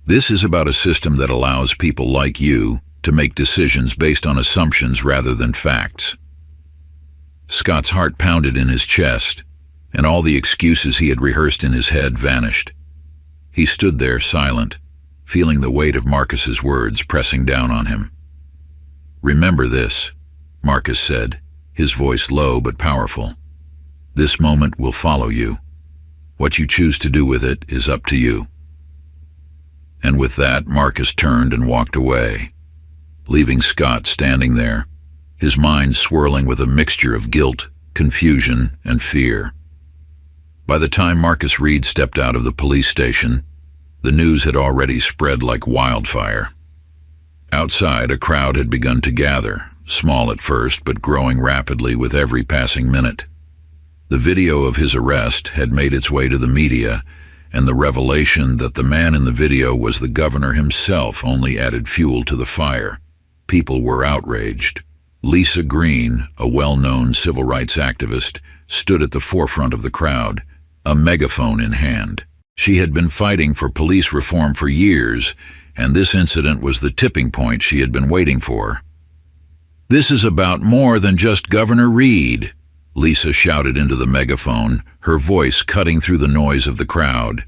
[SPEAKER 2] This is about a system that allows people like you to make decisions based on assumptions rather than facts." Scott's heart pounded in his chest, and all the excuses he had rehearsed in his head vanished. He stood there silent, feeling the weight of Marcus's words pressing down on him. "Remember this," Marcus said, his voice low but powerful. "This moment will follow you. What you choose to do with it is up to you." And with that, Marcus turned and walked away, leaving Scott standing there, his mind swirling with a mixture of guilt, confusion, and fear. By the time Marcus Reed stepped out of the police station, the news had already spread like wildfire. Outside, a crowd had begun to gather, small at first but growing rapidly with every passing minute. The video of his arrest had made its way to the media, and the revelation that the man in the video was the governor himself only added fuel to the fire. People were outraged. Lisa Green, a well-known civil rights activist, stood at the forefront of the crowd, a megaphone in hand. She had been fighting for police reform for years, and this incident was the tipping point she had been waiting for. "This is about more than just Governor Reed," Lisa shouted into the megaphone, her voice cutting through the noise of the crowd.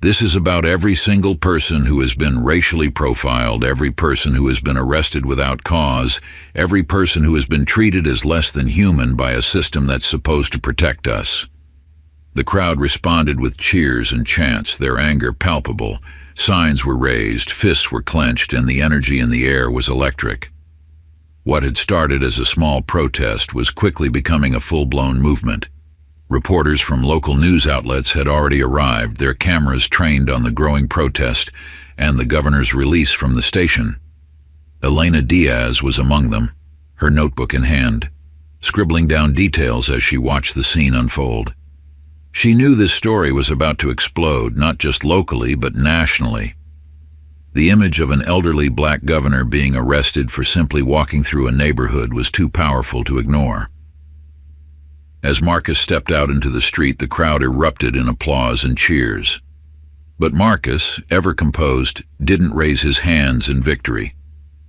[SPEAKER 2] "This is about every single person who has been racially profiled, every person who has been arrested without cause, every person who has been treated as less than human by a system that's supposed to protect us." The crowd responded with cheers and chants, their anger palpable. Signs were raised, fists were clenched, and the energy in the air was electric. What had started as a small protest was quickly becoming a full-blown movement. Reporters from local news outlets had already arrived, their cameras trained on the growing protest and the governor's release from the station. Elena Diaz was among them, her notebook in hand, scribbling down details as she watched the scene unfold. She knew this story was about to explode, not just locally, but nationally. The image of an elderly black governor being arrested for simply walking through a neighborhood was too powerful to ignore. As Marcus stepped out into the street, the crowd erupted in applause and cheers. But Marcus, ever composed, didn't raise his hands in victory.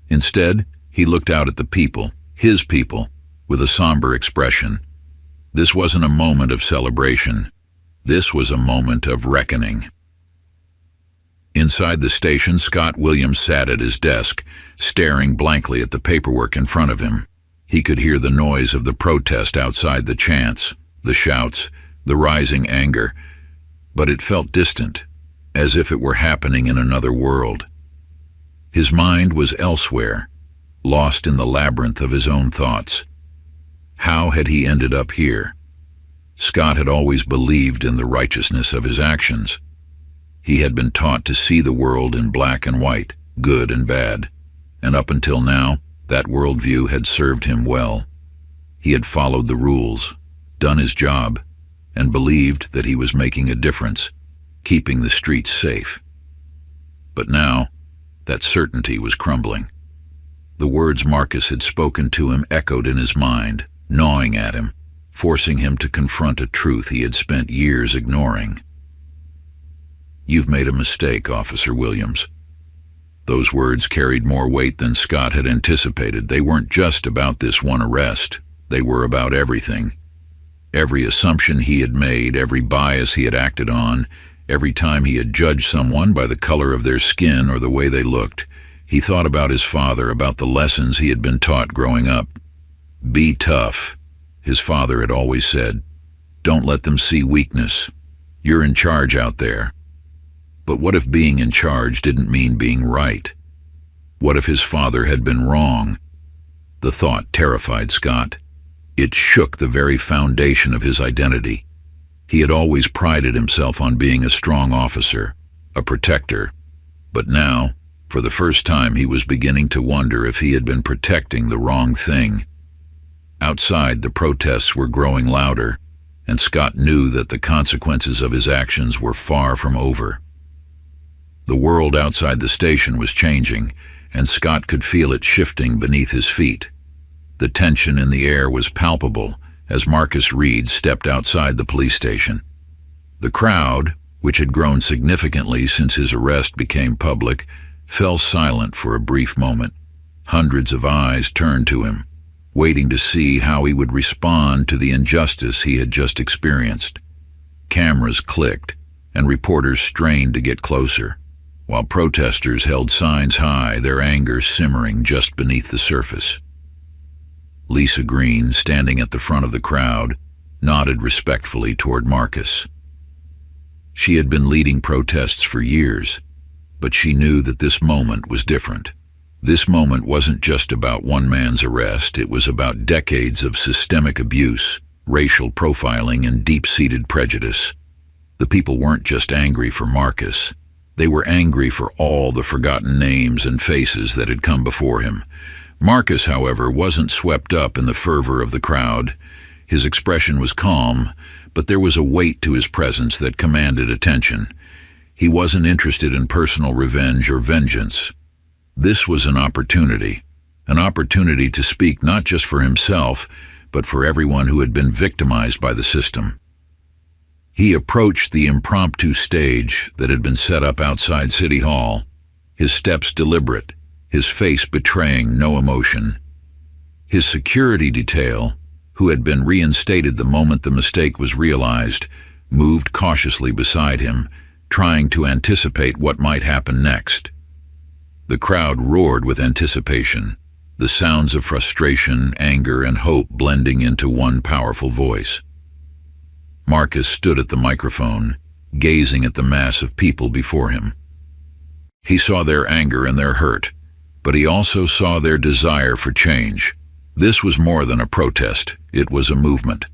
[SPEAKER 2] Instead, he looked out at the people, his people, with a somber expression. This wasn't a moment of celebration. This was a moment of reckoning. Inside the station, Scott Williams sat at his desk, staring blankly at the paperwork in front of him. He could hear the noise of the protest outside, the chants, the shouts, the rising anger, but it felt distant, as if it were happening in another world. His mind was elsewhere, lost in the labyrinth of his own thoughts. How had he ended up here? Scott had always believed in the righteousness of his actions. He had been taught to see the world in black and white, good and bad, and up until now, that worldview had served him well. He had followed the rules, done his job, and believed that he was making a difference, keeping the streets safe. But now, that certainty was crumbling. The words Marcus had spoken to him echoed in his mind, gnawing at him, forcing him to confront a truth he had spent years ignoring. "You've made a mistake, Officer Williams." Those words carried more weight than Scott had anticipated. They weren't just about this one arrest. They were about everything. Every assumption he had made, every bias he had acted on, every time he had judged someone by the color of their skin or the way they looked, he thought about his father, about the lessons he had been taught growing up. Be tough, his father had always said. Don't let them see weakness. You're in charge out there. But what if being in charge didn't mean being right? What if his father had been wrong? The thought terrified Scott. It shook the very foundation of his identity. He had always prided himself on being a strong officer, a protector. But now, for the first time, he was beginning to wonder if he had been protecting the wrong thing. Outside, the protests were growing louder, and Scott knew that the consequences of his actions were far from over. The world outside the station was changing, and Scott could feel it shifting beneath his feet. The tension in the air was palpable as Marcus Reed stepped outside the police station. The crowd, which had grown significantly since his arrest became public, fell silent for a brief moment. Hundreds of eyes turned to him, waiting to see how he would respond to the injustice he had just experienced. Cameras clicked, and reporters strained to get closer, while protesters held signs high, their anger simmering just beneath the surface. Lisa Green, standing at the front of the crowd, nodded respectfully toward Marcus. She had been leading protests for years, but she knew that this moment was different. This moment wasn't just about one man's arrest, it was about decades of systemic abuse, racial profiling, and deep-seated prejudice. The people weren't just angry for Marcus. They were angry for all the forgotten names and faces that had come before him. Marcus, however, wasn't swept up in the fervor of the crowd. His expression was calm, but there was a weight to his presence that commanded attention. He wasn't interested in personal revenge or vengeance. This was an opportunity to speak not just for himself, but for everyone who had been victimized by the system. He approached the impromptu stage that had been set up outside City Hall, his steps deliberate, his face betraying no emotion. His security detail, who had been reinstated the moment the mistake was realized, moved cautiously beside him, trying to anticipate what might happen next. The crowd roared with anticipation, the sounds of frustration, anger, and hope blending into one powerful voice. Marcus stood at the microphone, gazing at the mass of people before him. He saw their anger and their hurt, but he also saw their desire for change. This was more than a protest, it was a movement.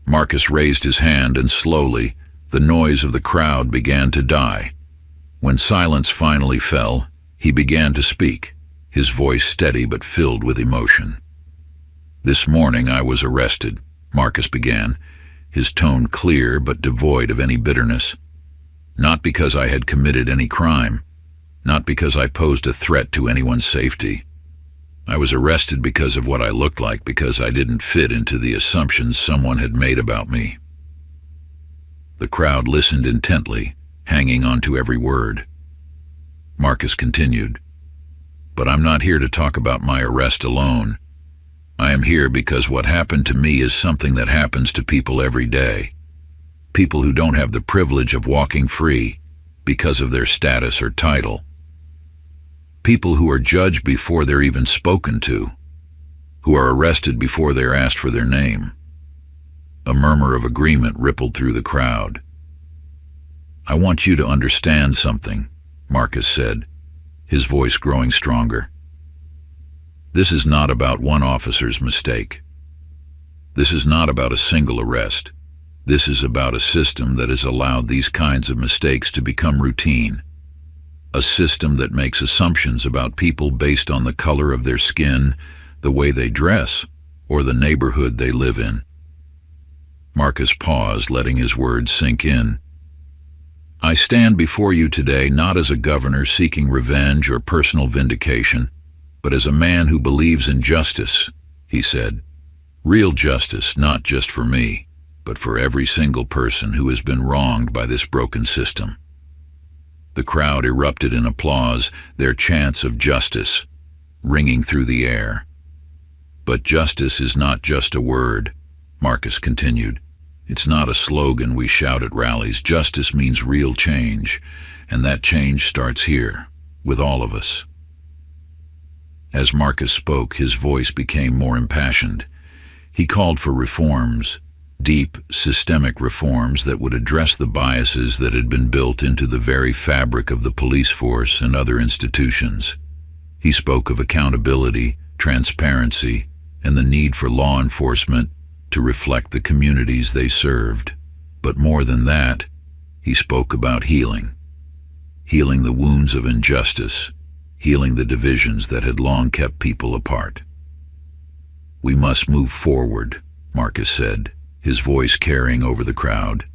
[SPEAKER 2] Marcus raised his hand, and slowly, the noise of the crowd began to die. When silence finally fell, he began to speak, his voice steady but filled with emotion. "This morning I was arrested," Marcus began, his tone clear but devoid of any bitterness. "Not because I had committed any crime, not because I posed a threat to anyone's safety. I was arrested because of what I looked like, because I didn't fit into the assumptions someone had made about me." The crowd listened intently, hanging on to every word. Marcus continued, "But I'm not here to talk about my arrest alone. I am here because what happened to me is something that happens to people every day. People who don't have the privilege of walking free because of their status or title. People who are judged before they're even spoken to, who are arrested before they're asked for their name." A murmur of agreement rippled through the crowd. "I want you to understand something," Marcus said, his voice growing stronger. "This is not about one officer's mistake. This is not about a single arrest. This is about a system that has allowed these kinds of mistakes to become routine. A system that makes assumptions about people based on the color of their skin, the way they dress, or the neighborhood they live in." Marcus paused, letting his words sink in. "I stand before you today not as a governor seeking revenge or personal vindication, but as a man who believes in justice," he said. "Real justice, not just for me, but for every single person who has been wronged by this broken system." The crowd erupted in applause, their chants of justice ringing through the air. "But justice is not just a word," Marcus continued. "It's not a slogan we shout at rallies. Justice means real change, and that change starts here, with all of us." As Marcus spoke, his voice became more impassioned. He called for reforms, deep, systemic reforms that would address the biases that had been built into the very fabric of the police force and other institutions. He spoke of accountability, transparency, and the need for law enforcement to reflect the communities they served. But more than that, he spoke about healing the wounds of injustice, healing the divisions that had long kept people apart. "We must move forward," Marcus said, his voice carrying over the crowd.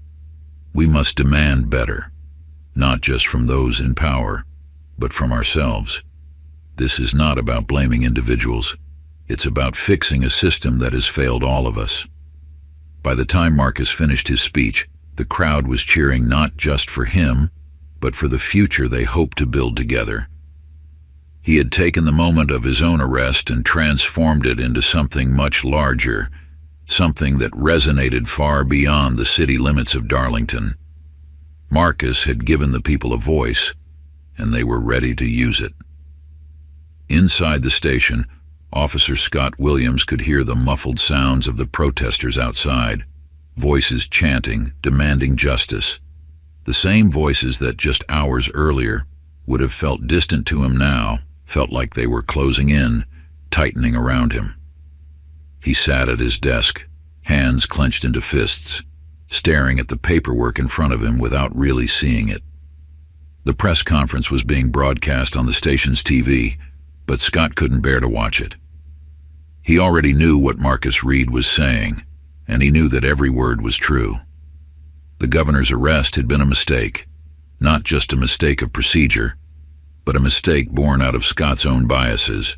[SPEAKER 2] "We must demand better, not just from those in power, but from ourselves. This is not about blaming individuals. It's about fixing a system that has failed all of us." By the time Marcus finished his speech, the crowd was cheering not just for him, but for the future they hoped to build together. He had taken the moment of his own arrest and transformed it into something much larger, something that resonated far beyond the city limits of Darlington. Marcus had given the people a voice, and they were ready to use it. Inside the station, Officer Scott Williams could hear the muffled sounds of the protesters outside, voices chanting, demanding justice. The same voices that just hours earlier would have felt distant to him now felt like they were closing in, tightening around him. He sat at his desk, hands clenched into fists, staring at the paperwork in front of him without really seeing it. The press conference was being broadcast on the station's TV, but Scott couldn't bear to watch it. He already knew what Marcus Reed was saying, and he knew that every word was true. The governor's arrest had been a mistake, not just a mistake of procedure, but a mistake born out of Scott's own biases.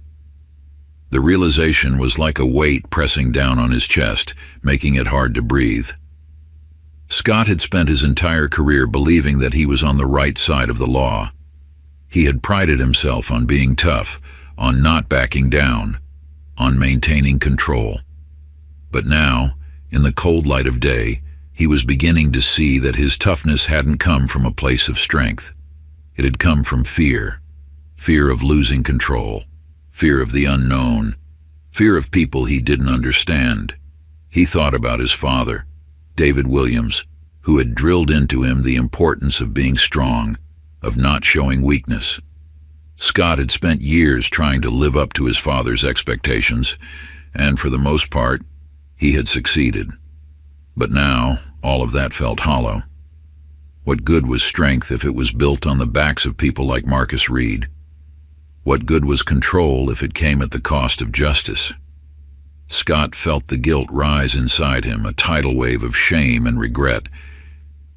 [SPEAKER 2] The realization was like a weight pressing down on his chest, making it hard to breathe. Scott had spent his entire career believing that he was on the right side of the law. He had prided himself on being tough, on not backing down, on maintaining control. But now, in the cold light of day, he was beginning to see that his toughness hadn't come from a place of strength. It had come from fear of losing control, fear of the unknown, fear of people he didn't understand. He thought about his father, David Williams, who had drilled into him the importance of being strong, of not showing weakness. Scott had spent years trying to live up to his father's expectations, and for the most part, he had succeeded. But now, all of that felt hollow. What good was strength if it was built on the backs of people like Marcus Reed? What good was control if it came at the cost of justice? Scott felt the guilt rise inside him, a tidal wave of shame and regret.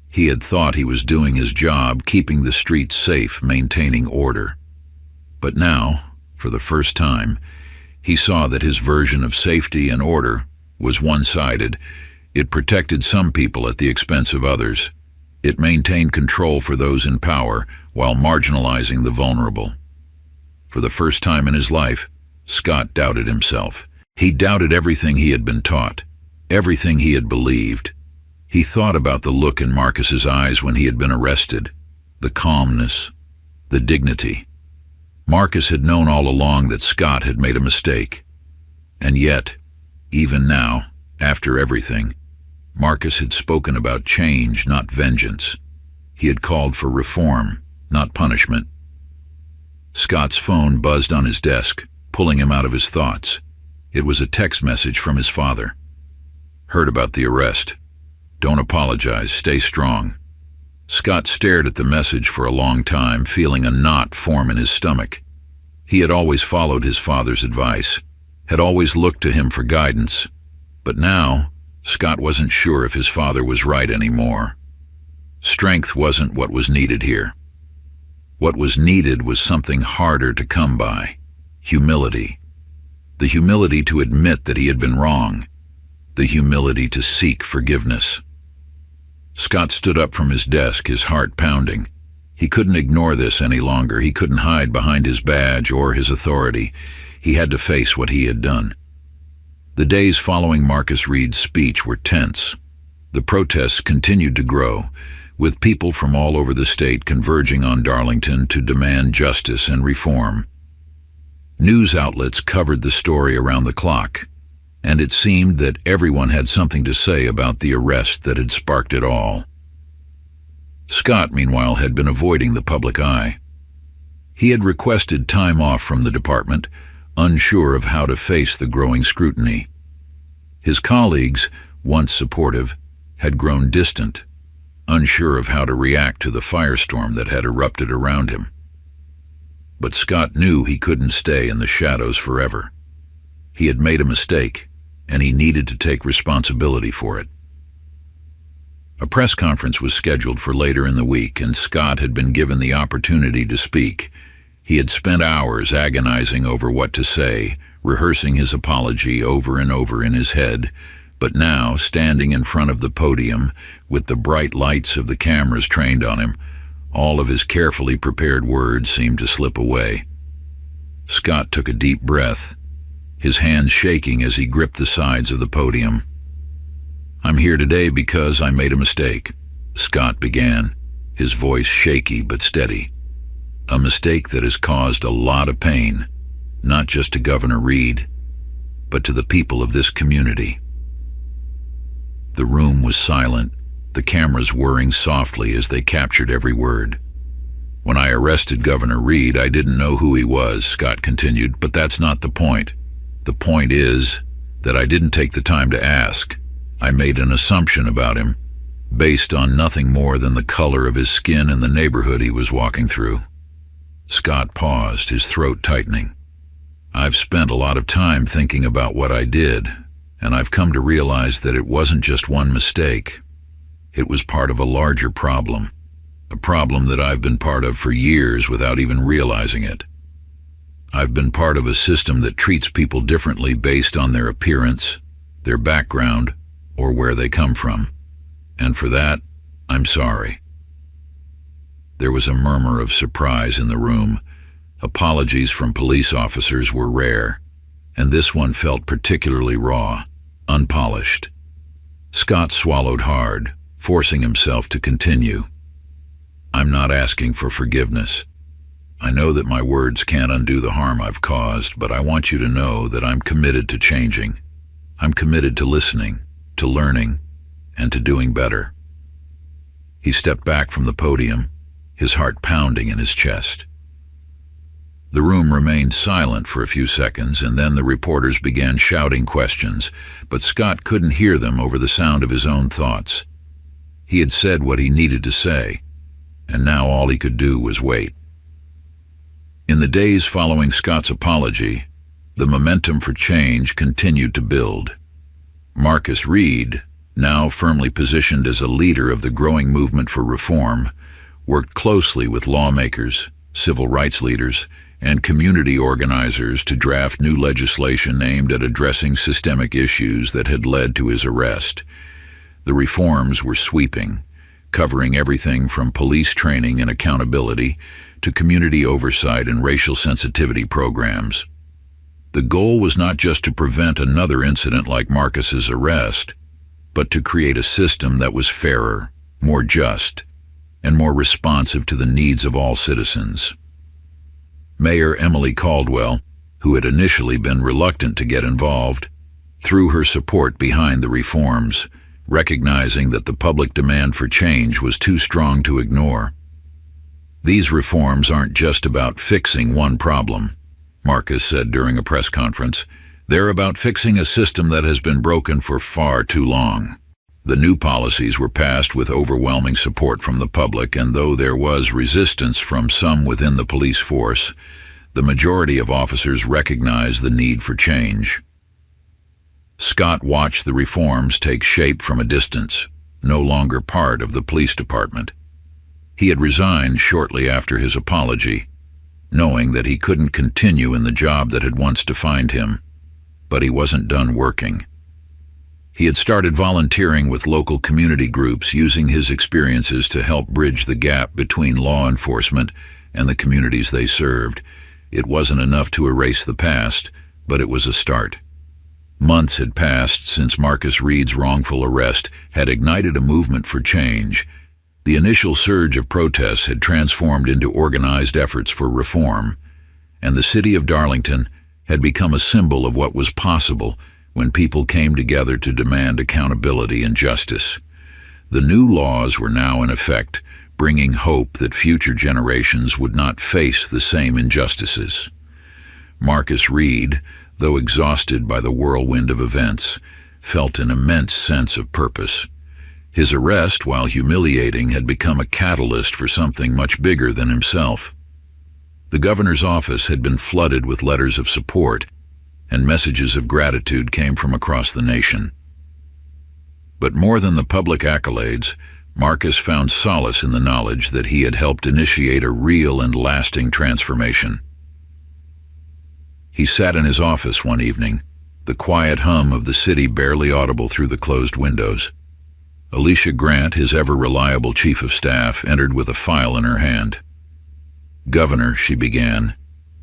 [SPEAKER 2] He had thought he was doing his job, keeping the streets safe, maintaining order. But now, for the first time, he saw that his version of safety and order was one-sided. It protected some people at the expense of others. It maintained control for those in power while marginalizing the vulnerable. For the first time in his life, Scott doubted himself. He doubted everything he had been taught, everything he had believed. He thought about the look in Marcus's eyes when he had been arrested, the calmness, the dignity. Marcus had known all along that Scott had made a mistake. And yet, even now, after everything, Marcus had spoken about change, not vengeance. He had called for reform, not punishment. Scott's phone buzzed on his desk, pulling him out of his thoughts. It was a text message from his father. "Heard about the arrest. Don't apologize, stay strong." Scott stared at the message for a long time, feeling a knot form in his stomach. He had always followed his father's advice, had always looked to him for guidance. But now, Scott wasn't sure if his father was right anymore. Strength wasn't what was needed here. What was needed was something harder to come by: humility. The humility to admit that he had been wrong. The humility to seek forgiveness. Scott stood up from his desk, his heart pounding. He couldn't ignore this any longer. He couldn't hide behind his badge or his authority. He had to face what he had done. The days following Marcus Reed's speech were tense. The protests continued to grow, with people from all over the state converging on Darlington to demand justice and reform. News outlets covered the story around the clock, and it seemed that everyone had something to say about the arrest that had sparked it all. Scott, meanwhile, had been avoiding the public eye. He had requested time off from the department, unsure of how to face the growing scrutiny. His colleagues, once supportive, had grown distant, unsure of how to react to the firestorm that had erupted around him. But Scott knew he couldn't stay in the shadows forever. He had made a mistake, and he needed to take responsibility for it. A press conference was scheduled for later in the week, and Scott had been given the opportunity to speak. He had spent hours agonizing over what to say, rehearsing his apology over and over in his head, but now, standing in front of the podium, with the bright lights of the cameras trained on him, all of his carefully prepared words seemed to slip away. Scott took a deep breath, his hands shaking as he gripped the sides of the podium. "I'm here today because I made a mistake," Scott began, his voice shaky but steady. "A mistake that has caused a lot of pain, not just to Governor Reed, but to the people of this community." The room was silent, the cameras whirring softly as they captured every word. "When I arrested Governor Reed, I didn't know who he was," Scott continued, "but that's not the point. The point is that I didn't take the time to ask. I made an assumption about him, based on nothing more than the color of his skin and the neighborhood he was walking through." Scott paused, his throat tightening. "I've spent a lot of time thinking about what I did, and I've come to realize that it wasn't just one mistake. It was part of a larger problem, a problem that I've been part of for years without even realizing it. I've been part of a system that treats people differently based on their appearance, their background, or where they come from. And for that, I'm sorry." There was a murmur of surprise in the room. Apologies from police officers were rare, and this one felt particularly raw, unpolished. Scott swallowed hard, forcing himself to continue. "I'm not asking for forgiveness. I know that my words can't undo the harm I've caused, but I want you to know that I'm committed to changing. I'm committed to listening, to learning, and to doing better." He stepped back from the podium, his heart pounding in his chest. The room remained silent for a few seconds, and then the reporters began shouting questions, but Scott couldn't hear them over the sound of his own thoughts. He had said what he needed to say, and now all he could do was wait. In the days following Scott's apology, the momentum for change continued to build. Marcus Reed, now firmly positioned as a leader of the growing movement for reform, worked closely with lawmakers, civil rights leaders, and community organizers to draft new legislation aimed at addressing systemic issues that had led to his arrest. The reforms were sweeping, covering everything from police training and accountability to community oversight and racial sensitivity programs. The goal was not just to prevent another incident like Marcus's arrest, but to create a system that was fairer, more just, and more responsive to the needs of all citizens. Mayor Emily Caldwell, who had initially been reluctant to get involved, threw her support behind the reforms, recognizing that the public demand for change was too strong to ignore. "These reforms aren't just about fixing one problem," Marcus said during a press conference. "They're about fixing a system that has been broken for far too long." The new policies were passed with overwhelming support from the public, and though there was resistance from some within the police force, the majority of officers recognized the need for change. Scott watched the reforms take shape from a distance, no longer part of the police department. He had resigned shortly after his apology, knowing that he couldn't continue in the job that had once defined him, but he wasn't done working. He had started volunteering with local community groups, using his experiences to help bridge the gap between law enforcement and the communities they served. It wasn't enough to erase the past, but it was a start. Months had passed since Marcus Reed's wrongful arrest had ignited a movement for change. The initial surge of protests had transformed into organized efforts for reform, and the city of Darlington had become a symbol of what was possible when people came together to demand accountability and justice. The new laws were now in effect, bringing hope that future generations would not face the same injustices. Marcus Reed, though exhausted by the whirlwind of events, felt an immense sense of purpose. His arrest, while humiliating, had become a catalyst for something much bigger than himself. The governor's office had been flooded with letters of support, and messages of gratitude came from across the nation. But more than the public accolades, Marcus found solace in the knowledge that he had helped initiate a real and lasting transformation. He sat in his office one evening, the quiet hum of the city barely audible through the closed windows. Alicia Grant, his ever-reliable chief of staff, entered with a file in her hand. "Governor," she began,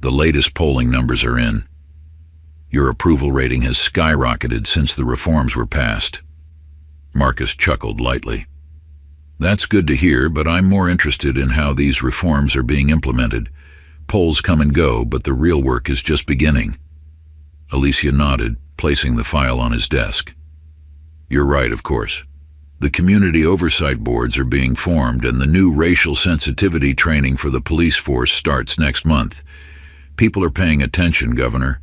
[SPEAKER 2] "the latest polling numbers are in. Your approval rating has skyrocketed since the reforms were passed." Marcus chuckled lightly. "That's good to hear, but I'm more interested in how these reforms are being implemented. Polls come and go, but the real work is just beginning." Alicia nodded, placing the file on his desk. "You're right, of course. The community oversight boards are being formed, and the new racial sensitivity training for the police force starts next month. People are paying attention, Governor.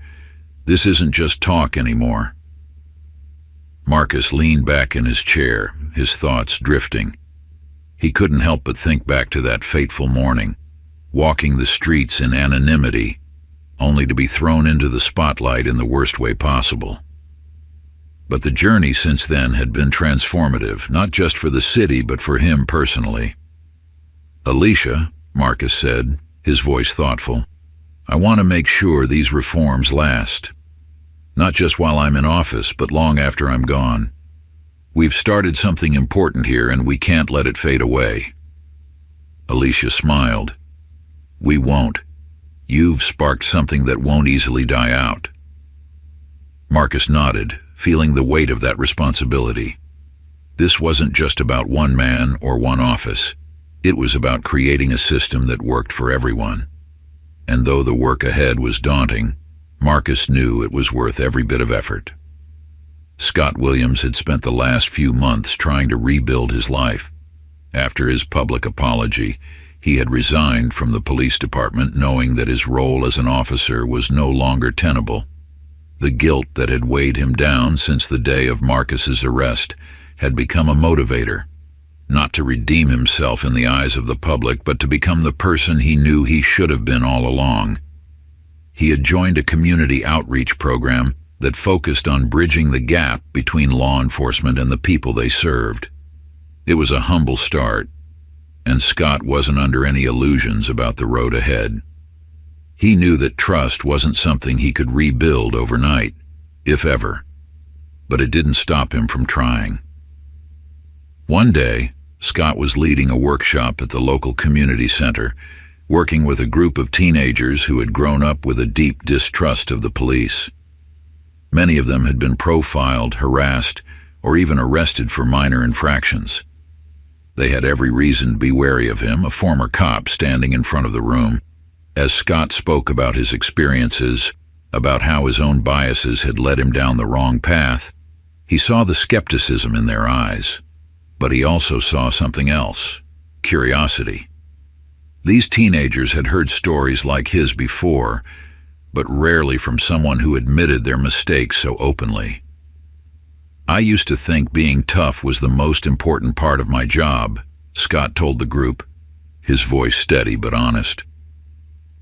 [SPEAKER 2] This isn't just talk anymore." Marcus leaned back in his chair, his thoughts drifting. He couldn't help but think back to that fateful morning, walking the streets in anonymity, only to be thrown into the spotlight in the worst way possible. But the journey since then had been transformative, not just for the city, but for him personally. "Alicia," Marcus said, his voice thoughtful, "I want to make sure these reforms last. Not just while I'm in office, but long after I'm gone. We've started something important here, and we can't let it fade away." Alicia smiled. "We won't. You've sparked something that won't easily die out." Marcus nodded, feeling the weight of that responsibility. This wasn't just about one man or one office. It was about creating a system that worked for everyone. And though the work ahead was daunting, Marcus knew it was worth every bit of effort. Scott Williams had spent the last few months trying to rebuild his life. After his public apology, he had resigned from the police department, knowing that his role as an officer was no longer tenable. The guilt that had weighed him down since the day of Marcus's arrest had become a motivator, not to redeem himself in the eyes of the public, but to become the person he knew he should have been all along. He had joined a community outreach program that focused on bridging the gap between law enforcement and the people they served. It was a humble start, and Scott wasn't under any illusions about the road ahead. He knew that trust wasn't something he could rebuild overnight, if ever, but it didn't stop him from trying. One day, Scott was leading a workshop at the local community center, working with a group of teenagers who had grown up with a deep distrust of the police. Many of them had been profiled, harassed, or even arrested for minor infractions. They had every reason to be wary of him, a former cop standing in front of the room. As Scott spoke about his experiences, about how his own biases had led him down the wrong path, he saw the skepticism in their eyes. But he also saw something else: curiosity. These teenagers had heard stories like his before, but rarely from someone who admitted their mistakes so openly. "I used to think being tough was the most important part of my job," Scott told the group, his voice steady but honest.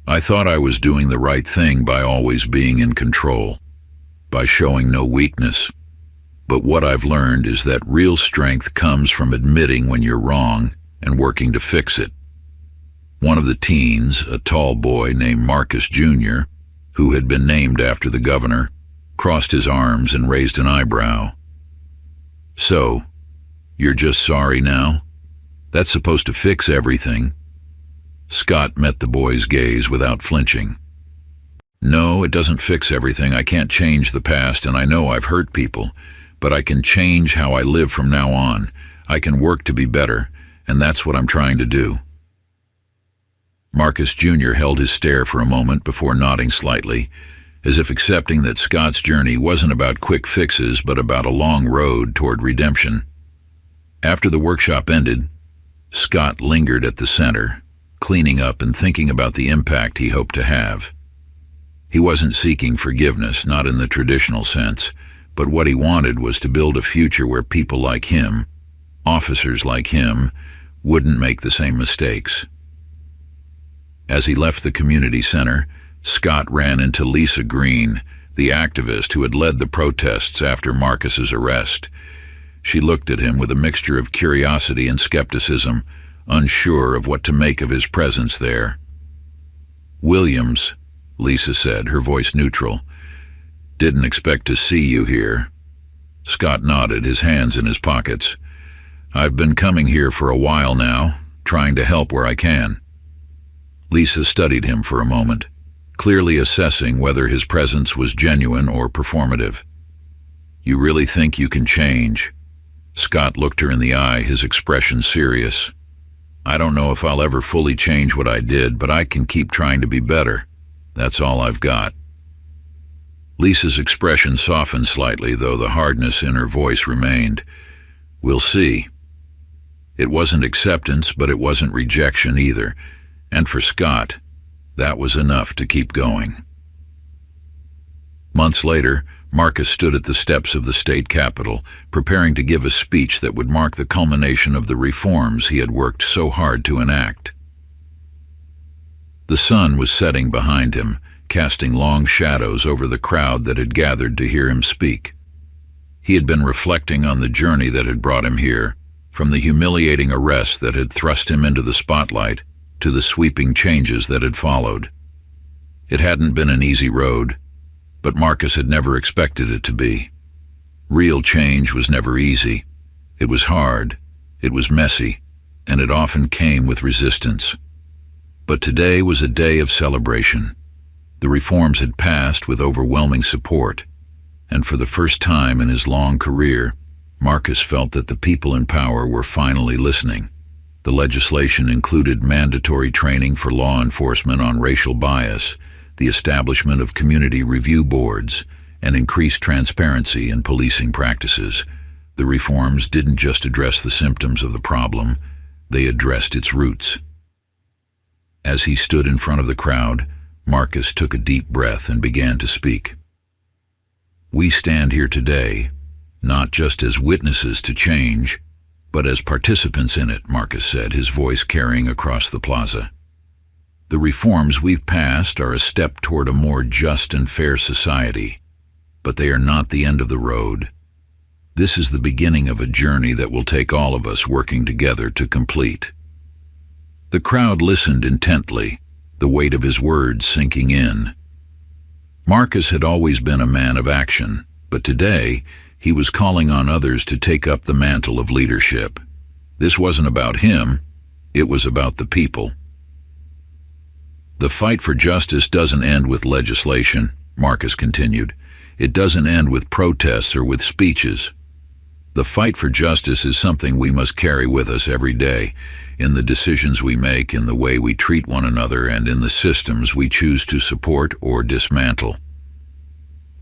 [SPEAKER 2] "I thought I was doing the right thing by always being in control, by showing no weakness. But what I've learned is that real strength comes from admitting when you're wrong and working to fix it." One of the teens, a tall boy named Marcus Jr., who had been named after the governor, crossed his arms and raised an eyebrow. "So, you're just sorry now? That's supposed to fix everything." Scott met the boy's gaze without flinching. No, it doesn't fix everything. I can't change the past, and I know I've hurt people, but I can change how I live from now on. I can work to be better, and that's what I'm trying to do. Marcus Jr. held his stare for a moment before nodding slightly, as if accepting that Scott's journey wasn't about quick fixes, but about a long road toward redemption. After the workshop ended, Scott lingered at the center, cleaning up and thinking about the impact he hoped to have. He wasn't seeking forgiveness, not in the traditional sense, but what he wanted was to build a future where people like him, officers like him, wouldn't make the same mistakes. As he left the community center, Scott ran into Lisa Green, the activist who had led the protests after Marcus's arrest. She looked at him with a mixture of curiosity and skepticism, unsure of what to make of his presence there. "Williams," Lisa said, her voice neutral. "Didn't expect to see you here." Scott nodded, his hands in his pockets. "I've been coming here for a while now, trying to help where I can." Lisa studied him for a moment, clearly assessing whether his presence was genuine or performative. "You really think you can change?" Scott looked her in the eye, his expression serious. "I don't know if I'll ever fully change what I did, but I can keep trying to be better. That's all I've got." Lisa's expression softened slightly, though the hardness in her voice remained. "We'll see." It wasn't acceptance, but it wasn't rejection either, and for Scott, that was enough to keep going. Months later, Marcus stood at the steps of the state capitol, preparing to give a speech that would mark the culmination of the reforms he had worked so hard to enact. The sun was setting behind him, casting long shadows over the crowd that had gathered to hear him speak. He had been reflecting on the journey that had brought him here, from the humiliating arrest that had thrust him into the spotlight to the sweeping changes that had followed. It hadn't been an easy road, but Marcus had never expected it to be. Real change was never easy. It was hard, it was messy, and it often came with resistance. But today was a day of celebration. The reforms had passed with overwhelming support, and for the first time in his long career, Marcus felt that the people in power were finally listening. The legislation included mandatory training for law enforcement on racial bias, the establishment of community review boards, and increased transparency in policing practices. The reforms didn't just address the symptoms of the problem, they addressed its roots. As he stood in front of the crowd, Marcus took a deep breath and began to speak. "We stand here today, not just as witnesses to change, but as participants in it," Marcus said, his voice carrying across the plaza. "The reforms we've passed are a step toward a more just and fair society, but they are not the end of the road. This is the beginning of a journey that will take all of us working together to complete." The crowd listened intently, the weight of his words sinking in. Marcus had always been a man of action, but today he was calling on others to take up the mantle of leadership. This wasn't about him, it was about the people. "The fight for justice doesn't end with legislation," Marcus continued. "It doesn't end with protests or with speeches. The fight for justice is something we must carry with us every day, in the decisions we make, in the way we treat one another, and in the systems we choose to support or dismantle."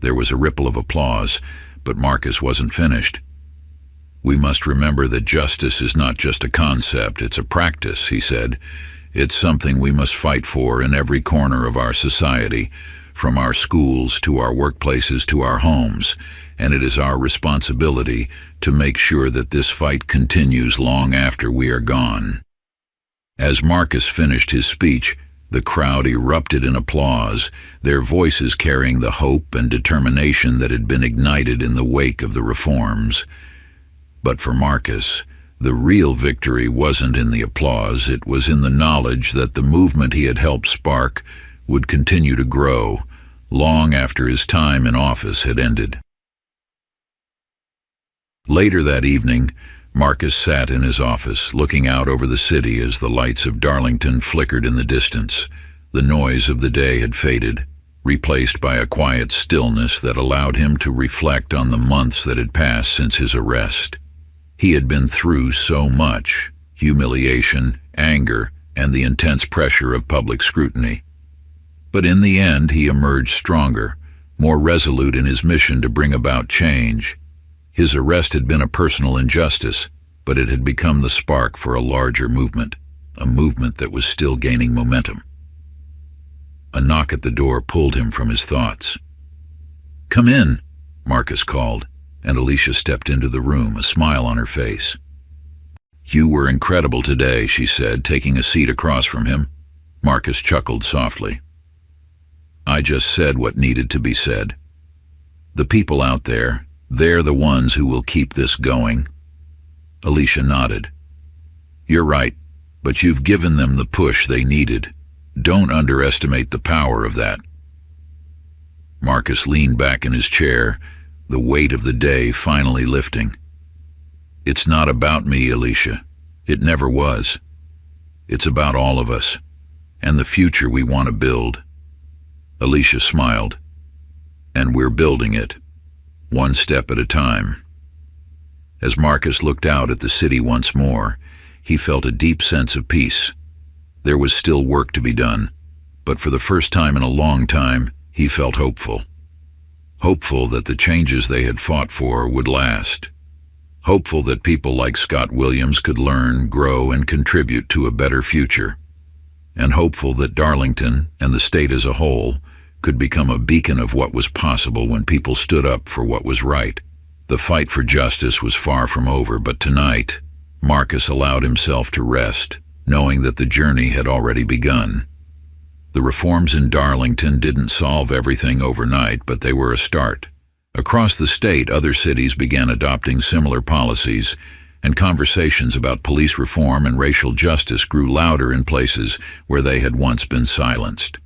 [SPEAKER 2] There was a ripple of applause, but Marcus wasn't finished. "We must remember that justice is not just a concept, it's a practice," he said. "It's something we must fight for in every corner of our society, from our schools to our workplaces to our homes, and it is our responsibility to make sure that this fight continues long after we are gone." As Marcus finished his speech, the crowd erupted in applause, their voices carrying the hope and determination that had been ignited in the wake of the reforms. But for Marcus, the real victory wasn't in the applause, it was in the knowledge that the movement he had helped spark would continue to grow long after his time in office had ended. Later that evening, Marcus sat in his office, looking out over the city as the lights of Darlington flickered in the distance. The noise of the day had faded, replaced by a quiet stillness that allowed him to reflect on the months that had passed since his arrest. He had been through so much: humiliation, anger, and the intense pressure of public scrutiny. But in the end, he emerged stronger, more resolute in his mission to bring about change. His arrest had been a personal injustice, but it had become the spark for a larger movement, a movement that was still gaining momentum. A knock at the door pulled him from his thoughts. "Come in," Marcus called, and Alicia stepped into the room, a smile on her face. "You were incredible today," she said, taking a seat across from him. Marcus chuckled softly. "I just said what needed to be said. The people out there, they're the ones who will keep this going." Alicia nodded. "You're right, but you've given them the push they needed. Don't underestimate the power of that." Marcus leaned back in his chair, the weight of the day finally lifting. "It's not about me, Alicia. It never was. It's about all of us, and the future we want to build." Alicia smiled. "And we're building it, one step at a time." As Marcus looked out at the city once more, he felt a deep sense of peace. There was still work to be done, but for the first time in a long time, he felt hopeful. Hopeful that the changes they had fought for would last. Hopeful that people like Scott Williams could learn, grow, and contribute to a better future. And hopeful that Darlington, and the state as a whole, could become a beacon of what was possible when people stood up for what was right. The fight for justice was far from over, but tonight, Marcus allowed himself to rest, knowing that the journey had already begun. The reforms in Darlington didn't solve everything overnight, but they were a start. Across the state, other cities began adopting similar policies, and conversations about police reform and racial justice grew louder in places where they had once been silenced.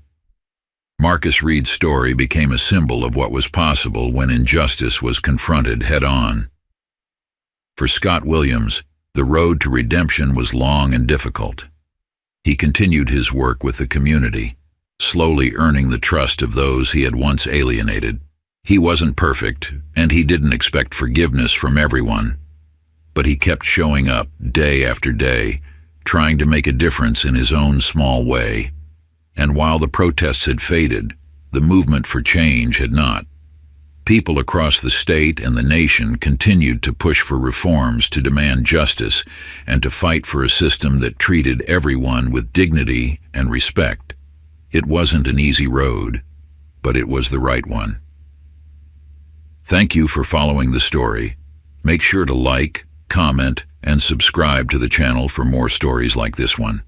[SPEAKER 2] Marcus Reed's story became a symbol of what was possible when injustice was confronted head-on. For Scott Williams, the road to redemption was long and difficult. He continued his work with the community, slowly earning the trust of those he had once alienated. He wasn't perfect, and he didn't expect forgiveness from everyone, but he kept showing up day after day, trying to make a difference in his own small way. And while the protests had faded, the movement for change had not. People across the state and the nation continued to push for reforms, to demand justice, and to fight for a system that treated everyone with dignity and respect. It wasn't an easy road, but it was the right one. Thank you for following the story. Make sure to like, comment, and subscribe to the channel for more stories like this one.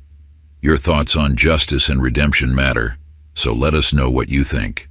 [SPEAKER 2] Your thoughts on justice and redemption matter, so let us know what you think.